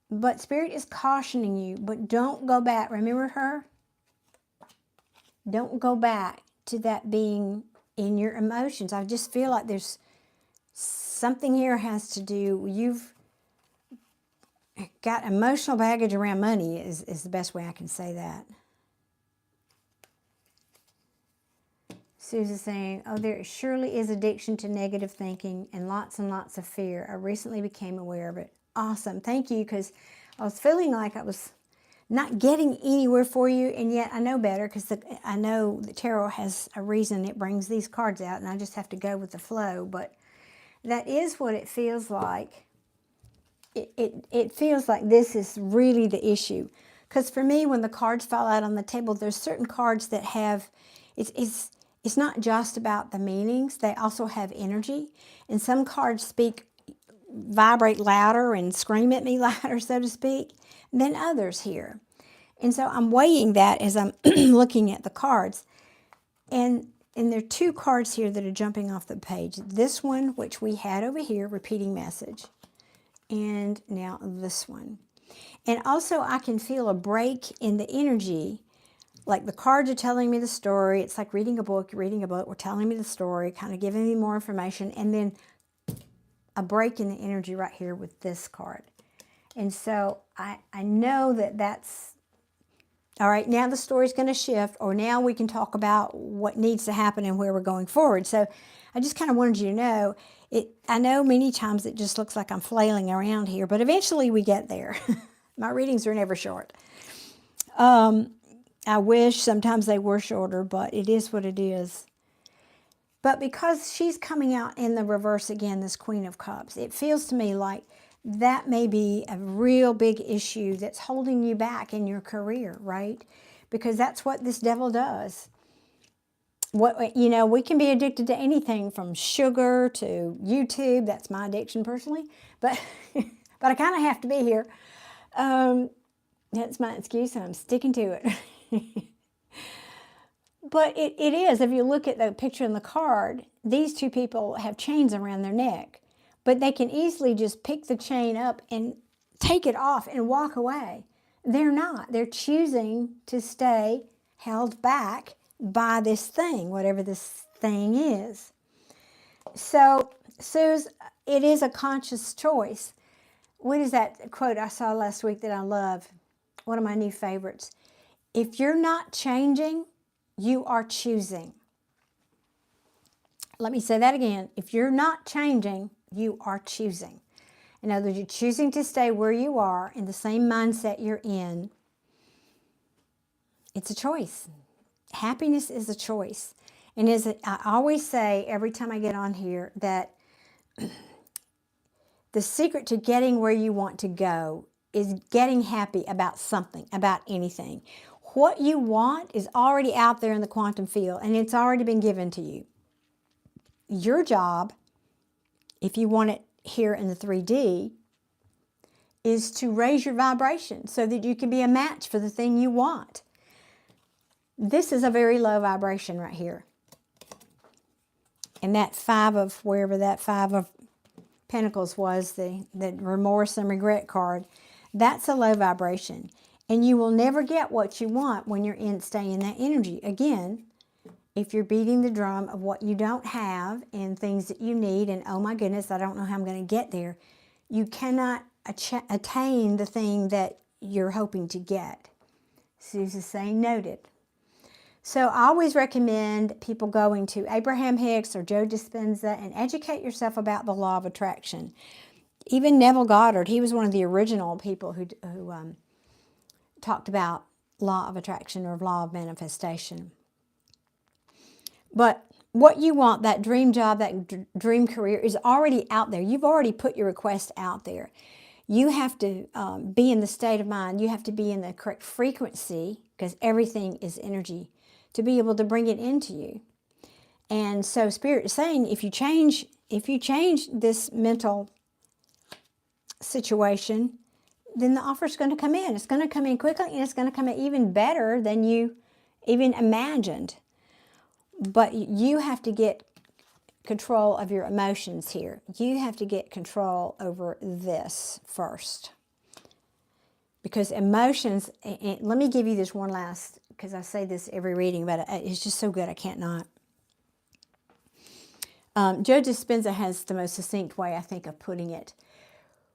But Spirit is cautioning you, but don't go back. Remember her? Don't go back to that being in your emotions. I just feel like there's something here has to do, you've got emotional baggage around money is the best way I can say that. Susan's saying, oh, there surely is addiction to negative thinking and lots of fear. I recently became aware of it. Awesome. Thank you, because I was feeling like I was not getting anywhere for you, and yet I know better, because I know the tarot has a reason it brings these cards out, and I just have to go with the flow. But that is what it feels like. It feels like this is really the issue. Because for me, when the cards fall out on the table, there's certain cards that have, it's not just about the meanings, they also have energy. And some cards vibrate louder and scream at me louder, so to speak, than others here. And so I'm weighing that as I'm looking at the cards. And there are two cards here that are jumping off the page. This one, which we had over here, repeating message. And now this one. And also I can feel a break in the energy. Like the cards are telling me the story. It's like reading a book. You're reading a book. We're telling me the story, kind of giving me more information. And then a break in the energy right here with this card. And so I know that that's, all right, now the story's going to shift, or now we can talk about what needs to happen and where we're going forward. So I just kind of wanted you to know, I know many times it just looks like I'm flailing around here, but eventually we get there. My readings are never short. I wish sometimes they were shorter, but it is what it is. But because she's coming out in the reverse again, this Queen of Cups, it feels to me like that may be a real big issue that's holding you back in your career, right? Because that's what this devil does. We can be addicted to anything from sugar to YouTube. That's my addiction personally. But, but I kind of have to be here. That's my excuse, and I'm sticking to it. But it is, if you look at the picture in the card, these two people have chains around their neck. But they can easily just pick the chain up and take it off and walk away. They're not. They're choosing to stay held back by this thing, whatever this thing is. So, Suze, it is a conscious choice. What is that quote I saw last week that I love? One of my new favorites. If you're not changing, you are choosing. Let me say that again. If you're not changing, you are choosing. In other words, you're choosing to stay where you are in the same mindset you're in. It's a choice. Happiness is a choice. And I always say every time I get on here that the secret to getting where you want to go is getting happy about something, about anything. What you want is already out there in the quantum field, and it's already been given to you. Your job, if you want it here in the 3D, is to raise your vibration so that you can be a match for the thing you want. This is a very low vibration right here. And that wherever that 5 of Pentacles was, the remorse and regret card, that's a low vibration. And you will never get what you want when you're staying in that energy. Again, if you're beating the drum of what you don't have and things that you need, and oh my goodness, I don't know how I'm going to get there, you cannot attain the thing that you're hoping to get. Suze is saying noted. So I always recommend people going to Abraham Hicks or Joe Dispenza and educate yourself about the law of attraction. Even Neville Goddard, he was one of the original people who talked about law of attraction or law of manifestation. But what you want, that dream job, that dream career, is already out there. You've already put your request out there. You have to be in the state of mind. You have to be in the correct frequency, because everything is energy, to be able to bring it into you. And so Spirit is saying, if you change this mental situation, then the offer's going to come in. It's going to come in quickly, and it's going to come in even better than you even imagined. But you have to get control of your emotions here. You have to get control over this first. Because emotions, and let me give you this one last, because I say this every reading, but it's just so good I can't not. Joe Dispenza has the most succinct way, I think, of putting it.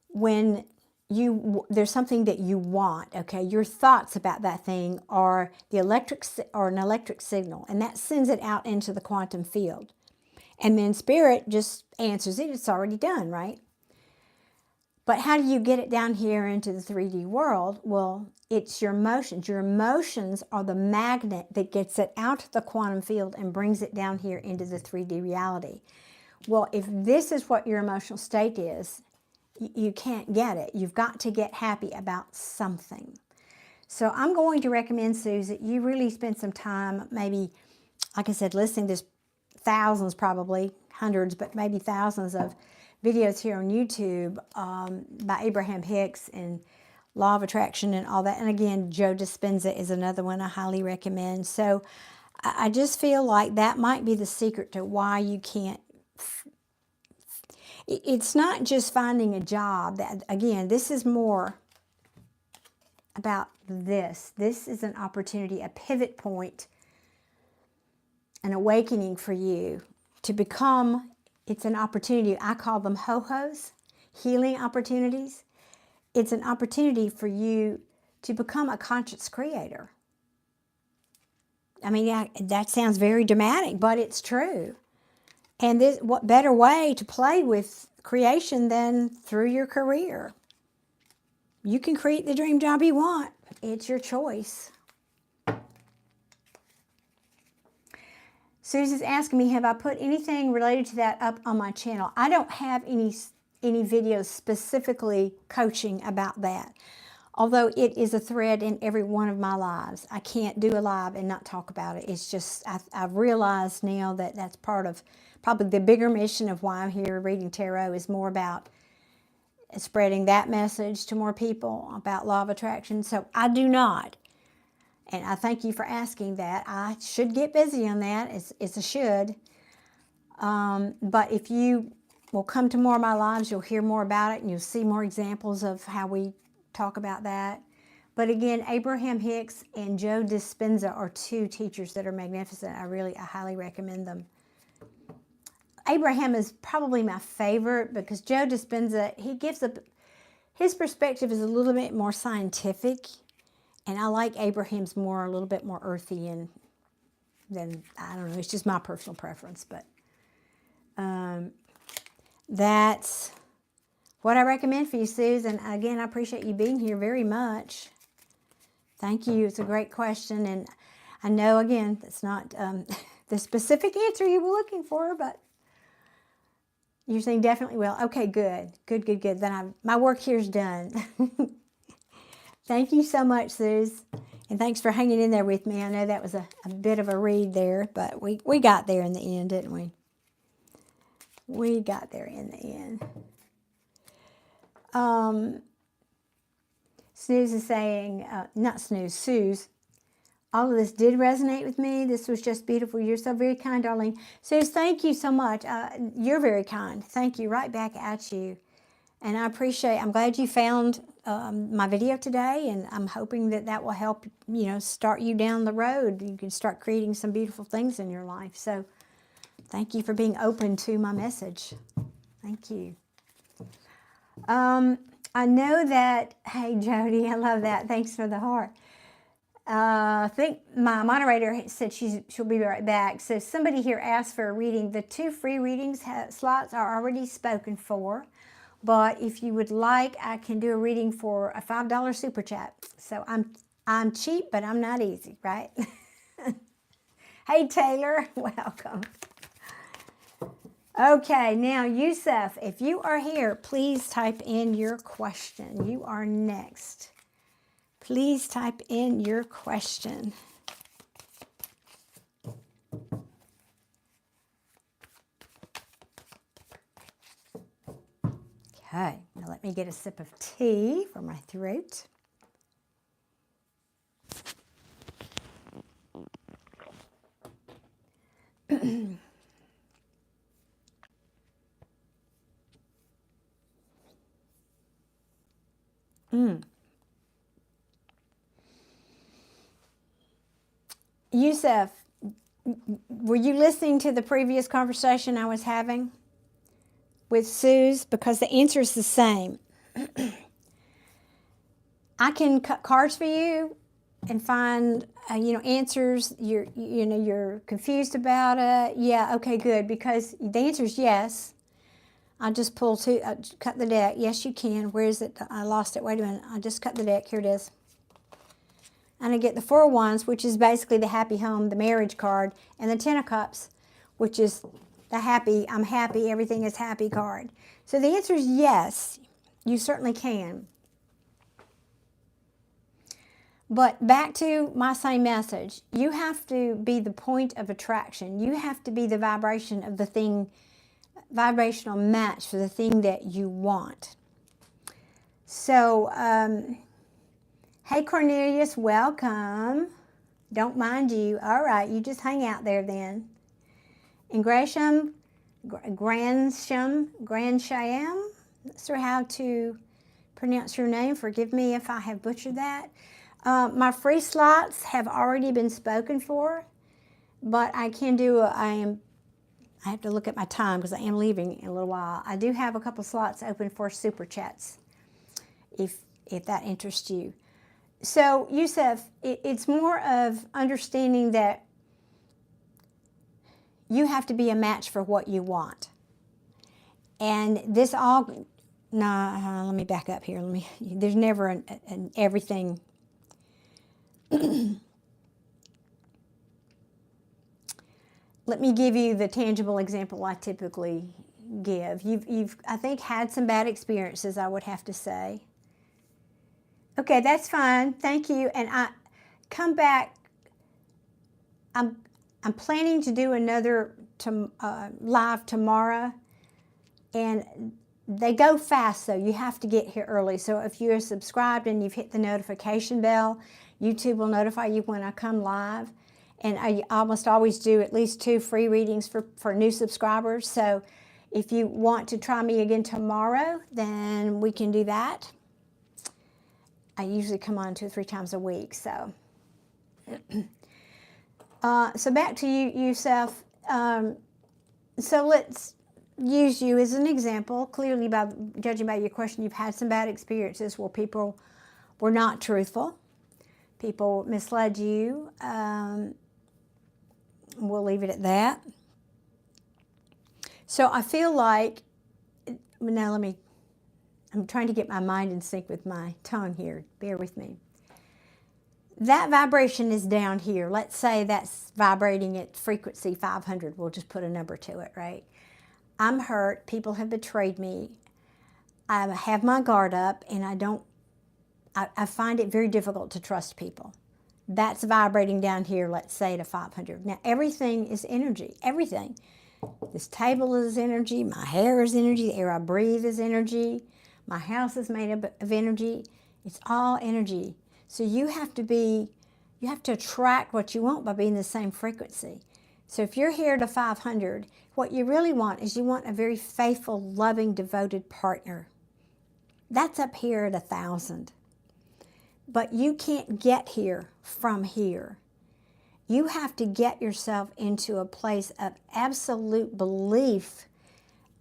When there's something that you want, okay, your thoughts about that thing are an electric signal, and that sends it out into the quantum field. And then Spirit just answers it. It's already done, right? But how do you get it down here into the 3D world? Well, it's your emotions. Your emotions are the magnet that gets it out of the quantum field and brings it down here into the 3D reality. Well, if this is what your emotional state is, you can't get it. You've got to get happy about something. So I'm going to recommend, Suze, that you really spend some time, maybe, like I said, listening. There's thousands, probably hundreds, but maybe thousands of videos here on YouTube by Abraham Hicks and Law of Attraction and all that. And again, Joe Dispenza is another one I highly recommend. So I just feel like that might be the secret to why you can't. It's not just finding a job. That, again, this is more about this. This is an opportunity, a pivot point, an awakening for you to become. It's an opportunity. I call them ho-hos, healing opportunities. It's an opportunity for you to become a conscious creator. I mean, yeah, that sounds very dramatic, but it's true. And this, what better way to play with creation than through your career? You can create the dream job you want. It's your choice. Susie's asking me, have I put anything related to that up on my channel? I don't have any videos specifically coaching about that. Although it is a thread in every one of my lives. I can't do a live and not talk about it. It's just, I've realized now that that's part of probably the bigger mission of why I'm here reading tarot, is more about spreading that message to more people about law of attraction. So I do not. And I thank you for asking that. I should get busy on that. It's a should. But if you will come to more of my lives, you'll hear more about it and you'll see more examples of how we talk about that. But again, Abraham Hicks and Joe Dispenza are two teachers that are magnificent. I highly recommend them. Abraham is probably my favorite because Joe Dispenza, his perspective is a little bit more scientific, and I like Abraham's a little bit more earthy, and then, I don't know, it's just my personal preference, but that's what I recommend for you, Susan. And again, I appreciate you being here very much. Thank you. It's a great question. And I know, again, that's not the specific answer you were looking for, but you're saying definitely will. Okay, good. Good, good, good. Then my work here is done. Thank you so much, Suze. And thanks for hanging in there with me. I know that was a bit of a read there, but we got there in the end, didn't we? We got there in the end. Snooze is saying, not Snooze, Suze, all of this did resonate with me. This was just beautiful. You're so very kind, Darlene. Suze, thank you so much. You're very kind. Thank you. Right back at you. And I'm glad you found my video today, and I'm hoping that will help, start you down the road. You can start creating some beautiful things in your life. So thank you for being open to my message. Thank you. I know that, hey, Jody, I love that. Thanks for the heart. I think my moderator said she'll be right back. So somebody here asked for a reading. The 2 free readings slots are already spoken for. But if you would like, I can do a reading for a $5 super chat. So I'm cheap, but I'm not easy, right? Hey, Taylor, welcome. Okay, now, Yusuf, if you are here, please type in your question. You are next. Please type in your question. Okay, now let me get a sip of tea for my throat. Yusuf, were you listening to the previous conversation I was having with Suze? Because the answer is the same. I can cut cards for you and find, answers. You're confused about it. Yeah, okay, good. Because the answer is yes. I just pull cut the deck. Yes, you can. Where is it? I lost it. Wait a minute. I just cut the deck. Here it is. And I get the 4 of Wands, which is basically the happy home, the marriage card, and the 10 of Cups, which is the happy, I'm happy, everything is happy card. So the answer is yes, you certainly can. But back to my same message, you have to be the point of attraction. You have to be the vibration of the thing, vibrational match for the thing that you want. So, hey Cornelius, welcome. Don't mind you. All right, you just hang out there then. And Gresham, Gransham, not sure how to pronounce your name. Forgive me if I have butchered that. My free slots have already been spoken for, but I can do, I have to look at my time because I am leaving in a little while. I do have a couple slots open for super chats, if that interests you. So, Yusuf, it's more of understanding that you have to be a match for what you want. And this all, let me back up here. There's never an everything. Let me give you the tangible example I typically give. You've I think, had some bad experiences, I would have to say. Okay, that's fine. Thank you. And I come back. I'm planning to do another live tomorrow, and they go fast, so you have to get here early. So if you're subscribed and you've hit the notification bell, YouTube will notify you when I come live. And I almost always do at least 2 free readings for new subscribers. So if you want to try me again tomorrow, then we can do that. I usually come on 2 or 3 times a week. So, so back to you, Yusuf. So let's use you as an example. Clearly, judging by your question, you've had some bad experiences where people were not truthful. People misled you. We'll leave it at that. So I feel like, now I'm trying to get my mind in sync with my tongue here. Bear with me. That vibration is down here. Let's say that's vibrating at frequency 500. We'll just put a number to it, right? I'm hurt. People have betrayed me. I have my guard up, and I find it very difficult to trust people. That's vibrating down here, let's say, to 500. Now, everything is energy. Everything. This table is energy. My hair is energy. The air I breathe is energy. My house is made up of energy. It's all energy. So you have to attract what you want by being the same frequency. So if you're here to 500, what you really want is you want a very faithful, loving, devoted partner. That's up here at 1,000. But you can't get here from here. You have to get yourself into a place of absolute belief.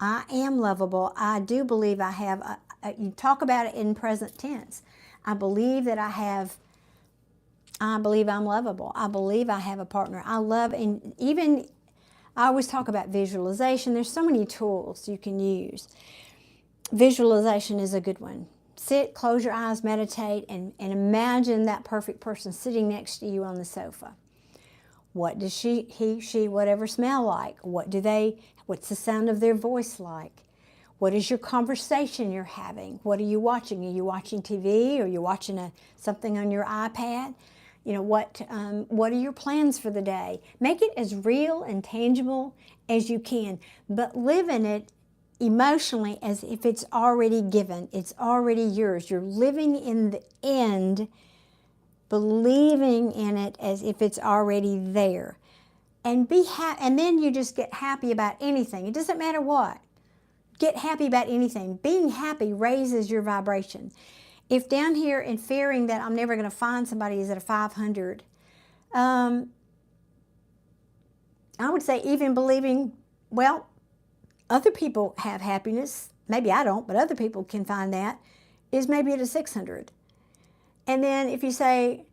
I am lovable. I do believe I have, you talk about it in present tense. I believe that I believe I'm lovable. I believe I have a partner. I always talk about visualization. There's so many tools you can use. Visualization is a good one. Sit, close your eyes, meditate, and imagine that perfect person sitting next to you on the sofa. What does she, whatever smell like? What's the sound of their voice like? What is your conversation you're having? What are you watching? Are you watching TV? Or are you watching something on your iPad? You know, what are your plans for the day? Make it as real and tangible as you can, but live in it emotionally as if it's already given. It's already yours. You're living in the end, believing in it as if it's already there. And and then you just get happy about anything. It doesn't matter what. Get happy about anything. Being happy raises your vibration. If down here in fearing that I'm never going to find somebody is at a 500, I would say even believing, well, other people have happiness. Maybe I don't, but other people can find that, is maybe at a 600. And then if you say,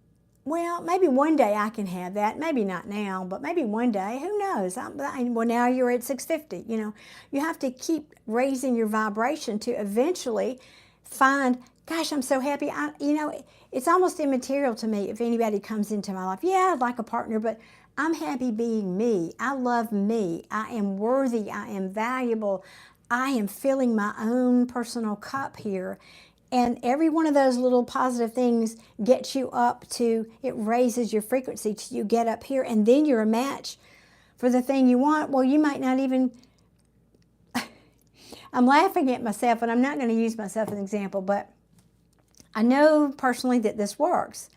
well, maybe one day I can have that. Maybe not now, but maybe one day. Who knows? Well, now you're at 650. You know, you have to keep raising your vibration to eventually find gosh, I'm so happy. It's almost immaterial to me if anybody comes into my life. Yeah, I'd like a partner, but I'm happy being me. I love me. I am worthy. I am valuable. I am filling my own personal cup here. And every one of those little positive things gets you up to, it raises your frequency till you get up here, and then you're a match for the thing you want. Well, you might not even, I'm laughing at myself, and I'm not going to use myself as an example, but I know personally that this works.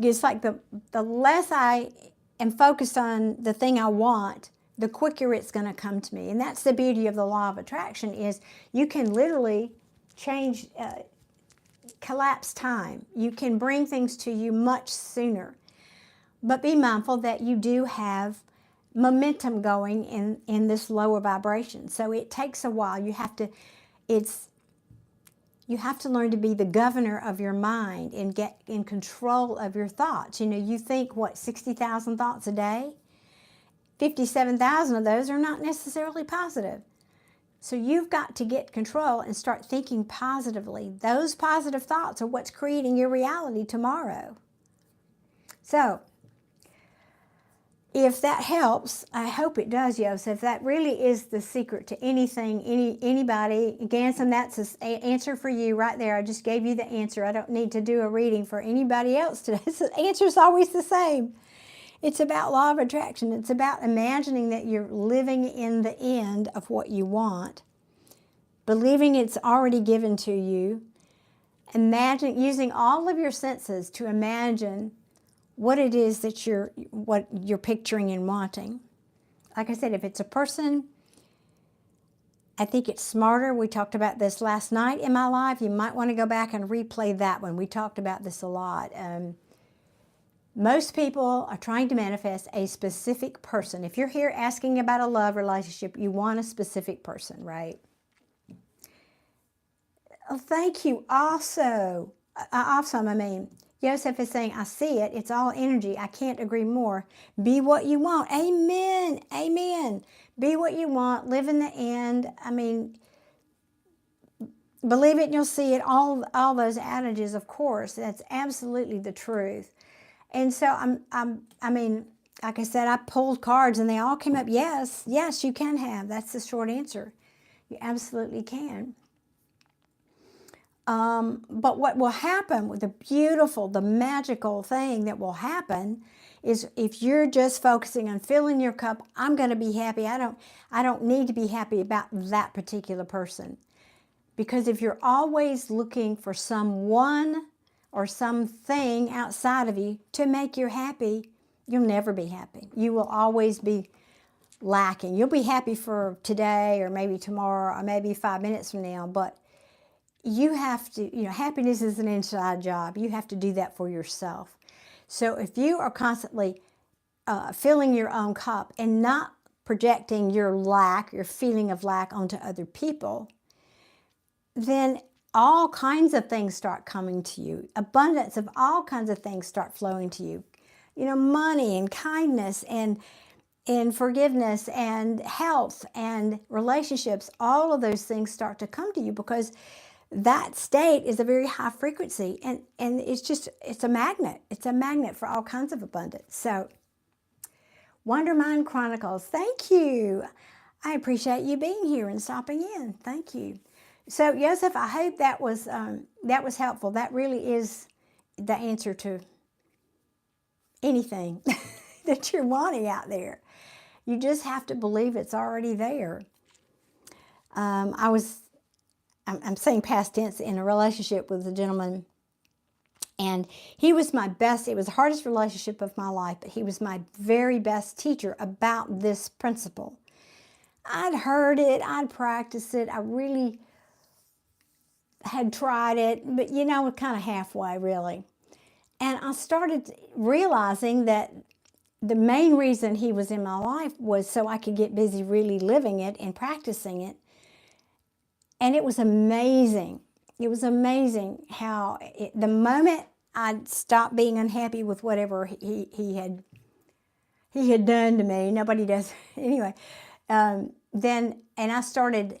It's like the less I am focused on the thing I want, the quicker it's going to come to me. And that's the beauty of the law of attraction, is you can literally change, collapse time. You can bring things to you much sooner. But be mindful that you do have momentum going in this lower vibration. So it takes a while. You have to learn to be the governor of your mind and get in control of your thoughts. You think, 60,000 thoughts a day? 57,000 of those are not necessarily positive. So you've got to get control and start thinking positively. Those positive thoughts are what's creating your reality tomorrow. So if that helps, I hope it does, Joseph. That really is the secret to anything, anybody. Ganson, that's an answer for you right there. I just gave you the answer. I don't need to do a reading for anybody else today. The answer is always the same. It's about law of attraction. It's about imagining that you're living in the end of what you want, believing it's already given to you, imagine using all of your senses to imagine what it is that you're picturing and wanting. Like I said, if it's a person, I think it's smarter. We talked about this last night in my live. You might want to go back and replay that one. We talked about this a lot. Most people are trying to manifest a specific person. If you're here asking about a love relationship, you want a specific person, right? Oh, thank you. Also, Joseph is saying, I see it. It's all energy. I can't agree more. Be what you want. Amen. Amen. Be what you want. Live in the end. Believe it and you'll see it. All those adages, of course. That's absolutely the truth. And so like I said, I pulled cards and they all came up. Yes, yes, you can have. That's the short answer. You absolutely can. But what will happen with the magical thing that will happen is if you're just focusing on filling your cup, I'm going to be happy. I don't need to be happy about that particular person. Because if you're always looking for someone or something outside of you to make you happy, you'll never be happy. You will always be lacking. You'll be happy for today or maybe tomorrow or maybe 5 minutes from now, but you have to, happiness is an inside job. You have to do that for yourself. So if you are constantly filling your own cup and not projecting your lack, your feeling of lack onto other people, then all kinds of things start coming to you. Abundance of all kinds of things start flowing to you. Money and kindness and forgiveness and health and relationships, all of those things start to come to you because that state is a very high frequency, and it's a magnet. It's a magnet for all kinds of abundance. So, Wonder Mind Chronicles, thank you. I appreciate you being here and stopping in. Thank you. So, Joseph, I hope that was helpful. That really is the answer to anything that you're wanting out there. You just have to believe it's already there. I'm saying past tense, in a relationship with a gentleman, and he was my best. It was the hardest relationship of my life, but he was my very best teacher about this principle. I'd heard it, I'd practiced it, I really had tried it, but kind of halfway really. And I started realizing that the main reason he was in my life was so I could get busy really living it and practicing it. And it was amazing. It was amazing how the moment I'd stopped being unhappy with whatever he had done to me, nobody does anyway. And I started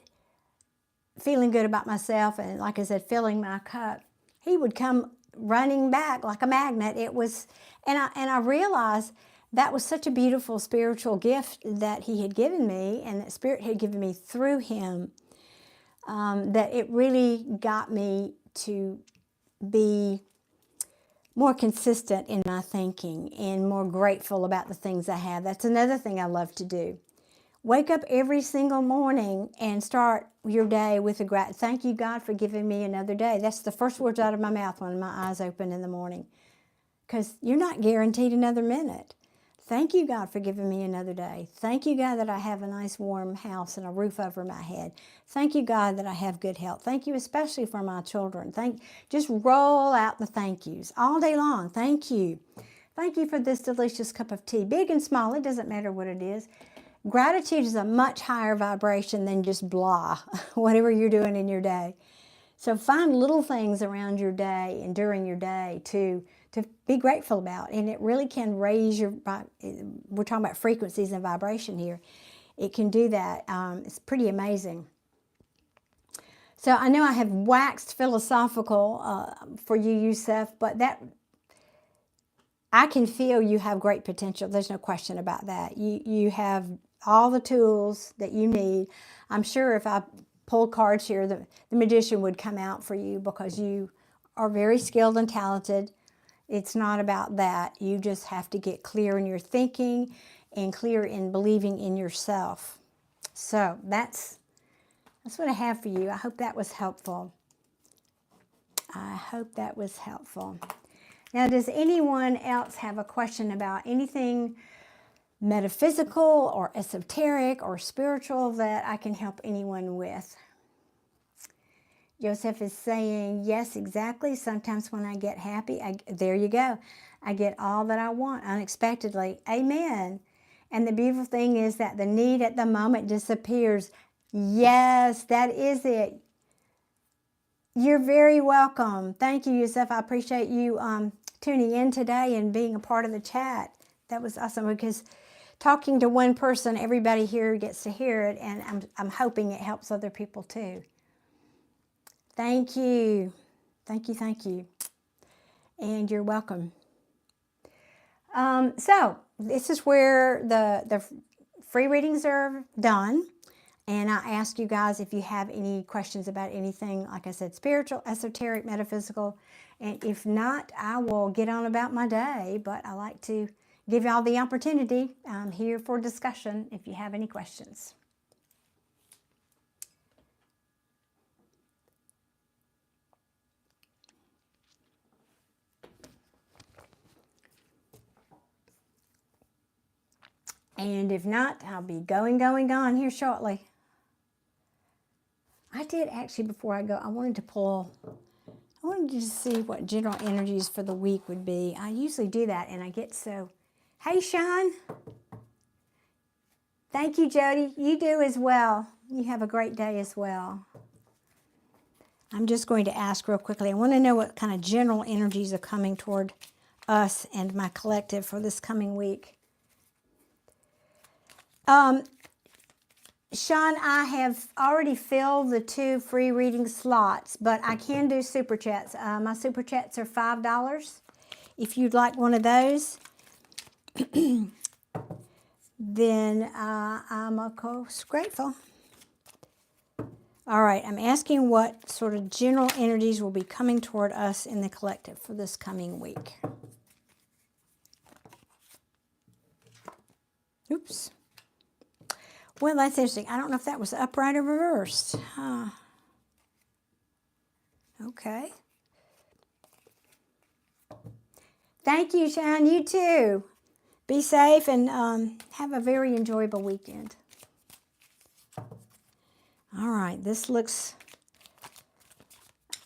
feeling good about myself, and like I said, filling my cup. he would come running back like a magnet. It was, and I realized that was such a beautiful spiritual gift that he had given me, and that Spirit had given me through him, that it really got me to be more consistent in my thinking and more grateful about the things I have. That's another thing I love to do. Wake up every single morning and start your day with a thank you, God, for giving me another day. That's the first words out of my mouth when my eyes open in the morning, because you're not guaranteed another minute. Thank you, God, for giving me another day. Thank you, God, that I have a nice warm house and a roof over my head. Thank you, God, that I have good health. Thank you especially for my children. Just roll out the thank yous all day long. Thank you. Thank you for this delicious cup of tea, big and small. It doesn't matter what it is. Gratitude is a much higher vibration than just blah, whatever you're doing in your day. So find little things around your day and during your day to be grateful about. And it really can raise your, we're talking about frequencies and vibration here. It can do that. It's pretty amazing. So I know I have waxed philosophical for you, Yusuf, but that, I can feel you have great potential. There's no question about that. You have all the tools that you need. I'm sure if I pull cards here, the magician would come out for you, because you are very skilled and talented. It's not about that. You just have to get clear in your thinking and clear in believing in yourself. So that's what I have for you. I hope that was helpful. I hope that was helpful. Now, does anyone else have a question about anything metaphysical or esoteric or spiritual that I can help anyone with? Joseph is saying, yes, exactly. Sometimes when I get happy, there you go. I get all that I want unexpectedly. Amen. And the beautiful thing is that the need at the moment disappears. Yes, that is it. You're very welcome. Thank you, Yusuf. I appreciate you tuning in today and being a part of the chat. That was awesome, because talking to one person, everybody here gets to hear it, and I'm hoping it helps other people too. Thank you. Thank you, thank you. And you're welcome. So this is where the free readings are done. And I ask you guys if you have any questions about anything, like I said, spiritual, esoteric, metaphysical. And if not, I will get on about my day. But I like to give y'all the opportunity. I'm here for discussion if you have any questions. And if not, I'll be going here shortly. I did actually, before I go, I wanted to see what general energies for the week would be. I usually do that, and I get so, hey, Sean. Thank you, Jody. You do as well. You have a great day as well. I'm just going to ask real quickly. I want to know what kind of general energies are coming toward us and my collective for this coming week. Sean, I have already filled the 2 free reading slots, but I can do super chats. My super chats are $5. If you'd like one of those, then I'm of course grateful. All right, I'm asking what sort of general energies will be coming toward us in the collective for this coming week. Oops. Well, that's interesting. I don't know if that was upright or reversed. Okay. Thank you, Sean. You too. Be safe and have a very enjoyable weekend. All right, this looks,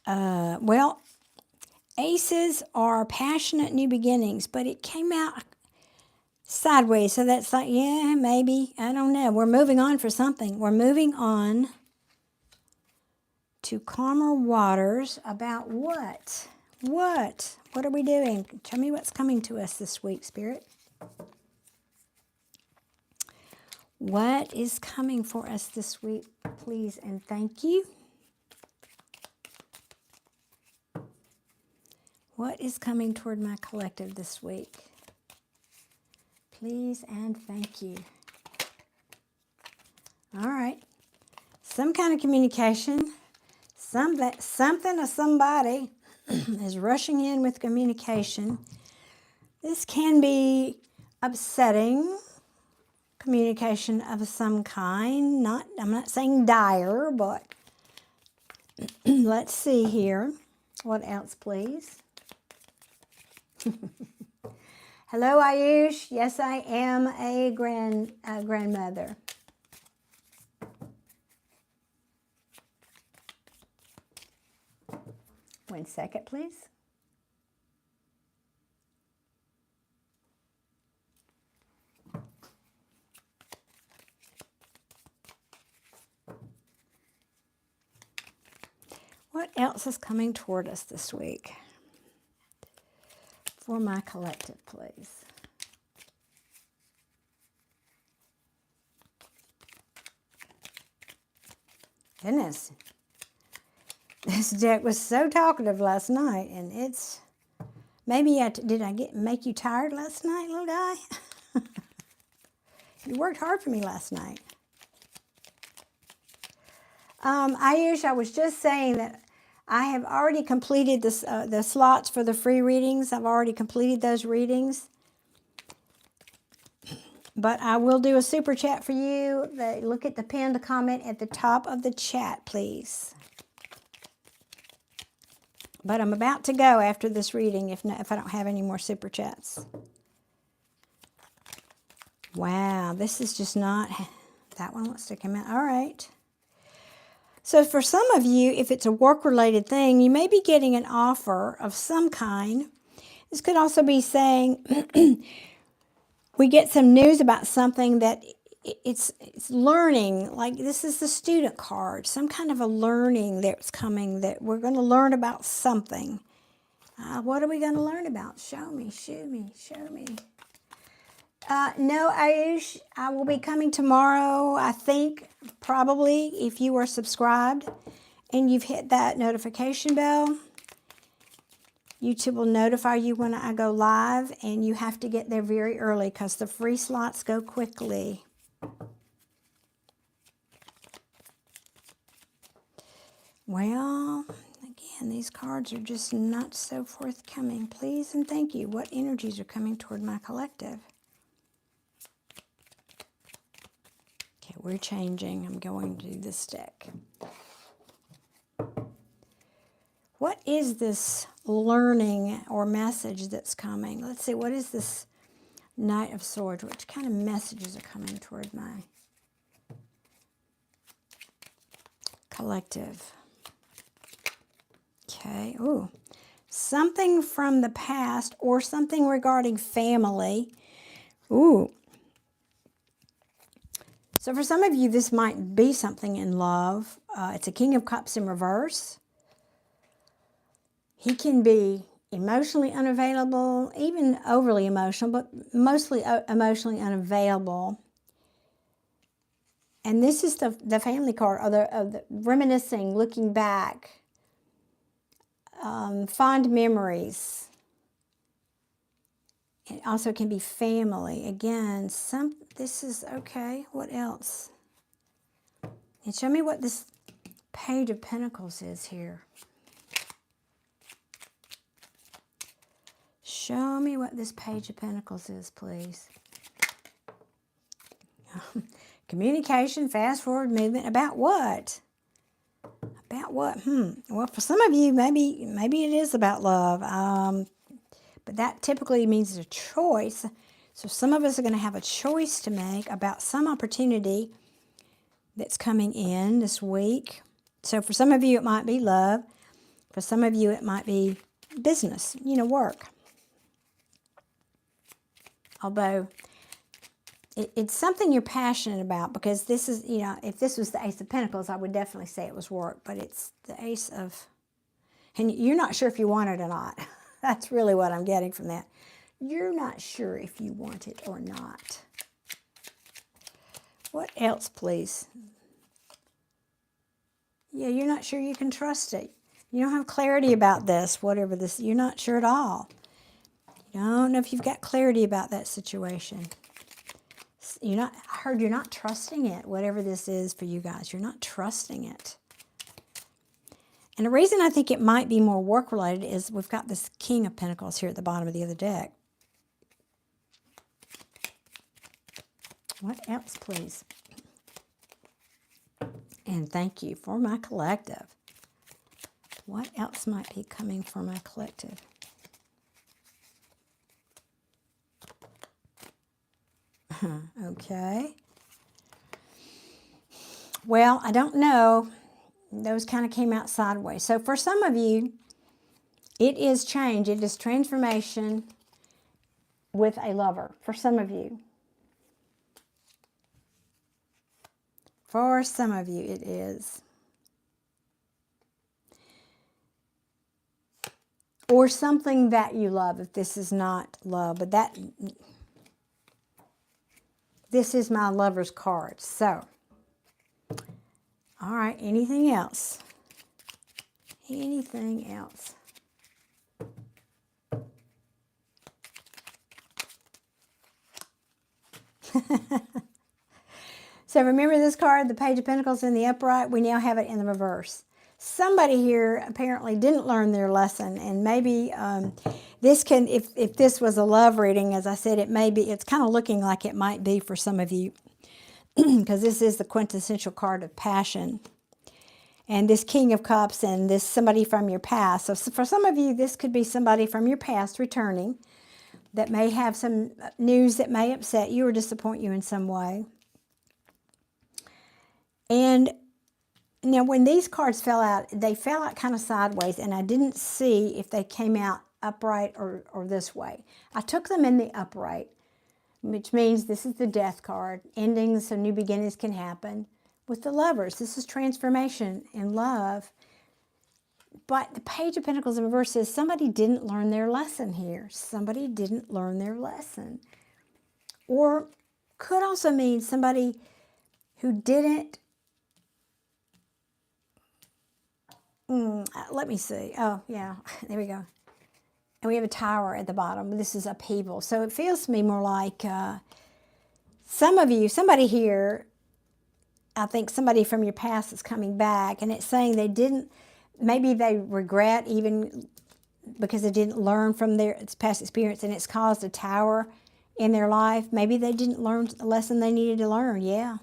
well, aces are passionate new beginnings, but it came out sideways, so that's like, yeah, maybe, I don't know. We're moving on for something. We're moving on to calmer waters about what? What are we doing? Tell me what's coming to us this week, Spirit. What is coming for us this week, please and thank you. What is coming toward my collective this week? Please and thank you. All right. Some kind of communication. Something or somebody is rushing in with communication. This can be upsetting communication of some kind. I'm not saying dire, but let's see here. What else, please? Hello, Ayush. Yes, I am a grandmother. One second, please. What else is coming toward us this week? For my collective, please. Goodness. This deck was so talkative last night, and it's... Maybe did I make you tired last night, little guy? You worked hard for me last night. Ayush, I was just saying that I have already completed the slots for the free readings. I've already completed those readings. But I will do a super chat for you. Look at the pinned comment at the top of the chat, please. But I'm about to go after this reading if I don't have any more super chats. Wow, this is just not... That one wants to come out. All right. So for some of you, if it's a work-related thing, you may be getting an offer of some kind. This could also be saying we get some news about something that it's learning. Like this is the student card, some kind of a learning that's coming, that we're going to learn about something. What are we going to learn about? Show me, show me, show me. No, Ayush, I will be coming tomorrow, I think, probably, if you are subscribed and you've hit that notification bell. YouTube will notify you when I go live, and you have to get there very early because the free slots go quickly. Well, again, these cards are just not so forthcoming. Please and thank you. What energies are coming toward my collective? Okay, we're changing. I'm going to this deck. What is this learning or message that's coming? Let's see, what is this Knight of Swords? What kind of messages are coming toward my collective? Okay, ooh. Something from the past or something regarding family. Ooh. So for some of you, this might be something in love. It's a King of Cups in reverse. He can be emotionally unavailable, even overly emotional, but mostly emotionally unavailable. And this is the family card, or the reminiscing, looking back, fond memories. It also can be family. Again, this is okay. What else? And show me what this Page of Pentacles is here. Show me what this Page of Pentacles is, please. Communication, fast forward movement. About what? About what? Well, for some of you, maybe it is about love. But that typically means a choice. So some of us are going to have a choice to make about some opportunity that's coming in this week. So for some of you, it might be love. For some of you, it might be business, work. Although it's something you're passionate about, because this is, if this was the Ace of Pentacles, I would definitely say it was work. But it's the Ace of... And you're not sure if you want it or not. That's really what I'm getting from that. You're not sure if you want it or not. What else, please? Yeah, you're not sure you can trust it. You don't have clarity about this, whatever this, you're not sure at all. You don't know if you've got clarity about that situation. I heard you're not trusting it, whatever this is for you guys. You're not trusting it. And the reason I think it might be more work-related is we've got this King of Pentacles here at the bottom of the other deck. What else, please? And thank you for my collective. What else might be coming for my collective? Okay. Well, I don't know. Those kind of came out sideways. So for some of you, it is change. It is transformation with a lover. For some of you. For some of you, it is. Or something that you love, if this is not love. But that, this is my lover's card. So, all right, anything else? Anything else? So remember this card, the Page of Pentacles in the upright? We now have it in the reverse. Somebody here apparently didn't learn their lesson, and maybe this can, if this was a love reading, as I said, it may be, it's kind of looking like it might be for some of you, because this is the quintessential card of passion. And this King of Cups and this somebody from your past. So for some of you, this could be somebody from your past returning that may have some news that may upset you or disappoint you in some way. And now when these cards fell out, they fell out kind of sideways, and I didn't see if they came out upright or this way. I took them in the upright, which means this is the Death card. Endings, so new beginnings can happen. With the Lovers, this is transformation in love. But the Page of Pentacles in reverse says somebody didn't learn their lesson here. Somebody didn't learn their lesson. Or could also mean somebody who didn't. Let me see. Oh, yeah. There we go. And we have a Tower at the bottom. This is upheaval. So it feels to me more like some of you, somebody here, I think somebody from your past is coming back, and it's saying they didn't, maybe they regret even because they didn't learn from their past experience, and it's caused a tower in their life. Maybe they didn't learn the lesson they needed to learn. Yeah.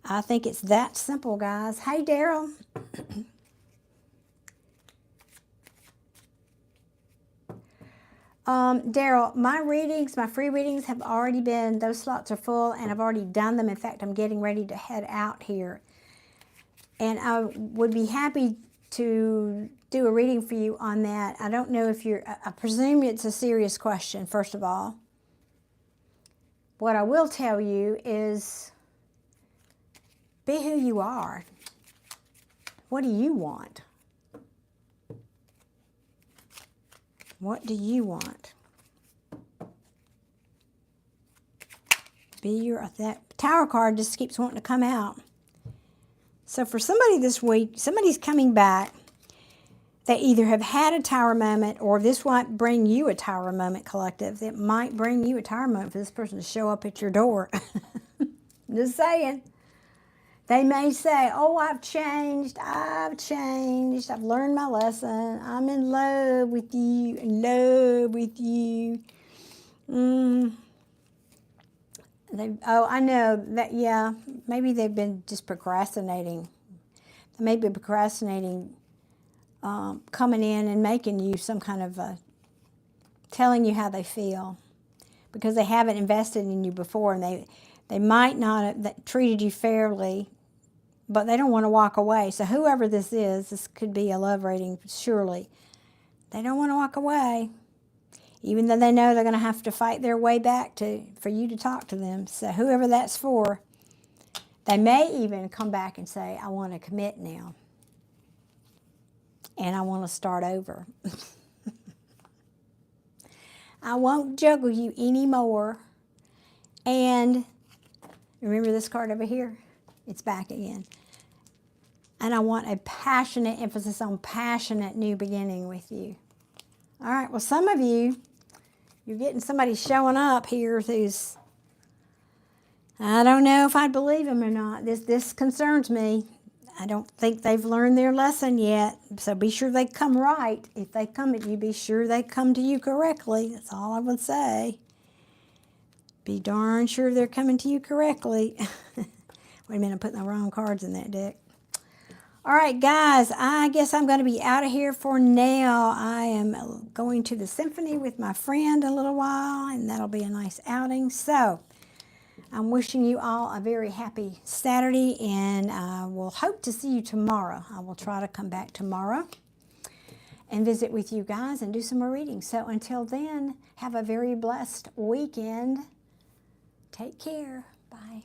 I think it's that simple, guys. Hey, Daryl. Daryl, my readings, my free readings have already been, those slots are full, and I've already done them. In fact, I'm getting ready to head out here. And I would be happy to do a reading for you on that. I don't know if you're, I presume it's a serious question, first of all. What I will tell you is be who you are. What do you want? What do you want? Be your, that Tower card just keeps wanting to come out. So for somebody this week, somebody's coming back. They either have had a Tower moment, or this might bring you a Tower moment, collective. It might bring you a Tower moment for this person to show up at your door. Just saying. They may say, oh, I've changed, I've learned my lesson, I'm in love with you, I know that, yeah, maybe they've been just procrastinating. They may be procrastinating coming in and making you some kind of, telling you how they feel, because they haven't invested in you before, and they might not have treated you fairly, but they don't want to walk away. So whoever this is, this could be a love reading, surely. They don't want to walk away, even though they know they're going to have to fight their way back for you to talk to them. So whoever that's for, they may even come back and say, I want to commit now. And I want to start over. I won't juggle you anymore. And remember this card over here? It's back again. And I want a passionate emphasis on passionate new beginning with you. All right, well, some of you, you're getting somebody showing up here who's, I don't know if I believe them or not. This concerns me. I don't think they've learned their lesson yet. So be sure they come right. If they come at you, be sure they come to you correctly. That's all I would say. Be darn sure they're coming to you correctly. Wait a minute, I'm putting the wrong cards in that deck. All right, guys, I guess I'm going to be out of here for now. I am going to the symphony with my friend a little while, and that'll be a nice outing. So I'm wishing you all a very happy Saturday, and I will hope to see you tomorrow. I will try to come back tomorrow and visit with you guys and do some more readings. So until then, have a very blessed weekend. Take care. Bye.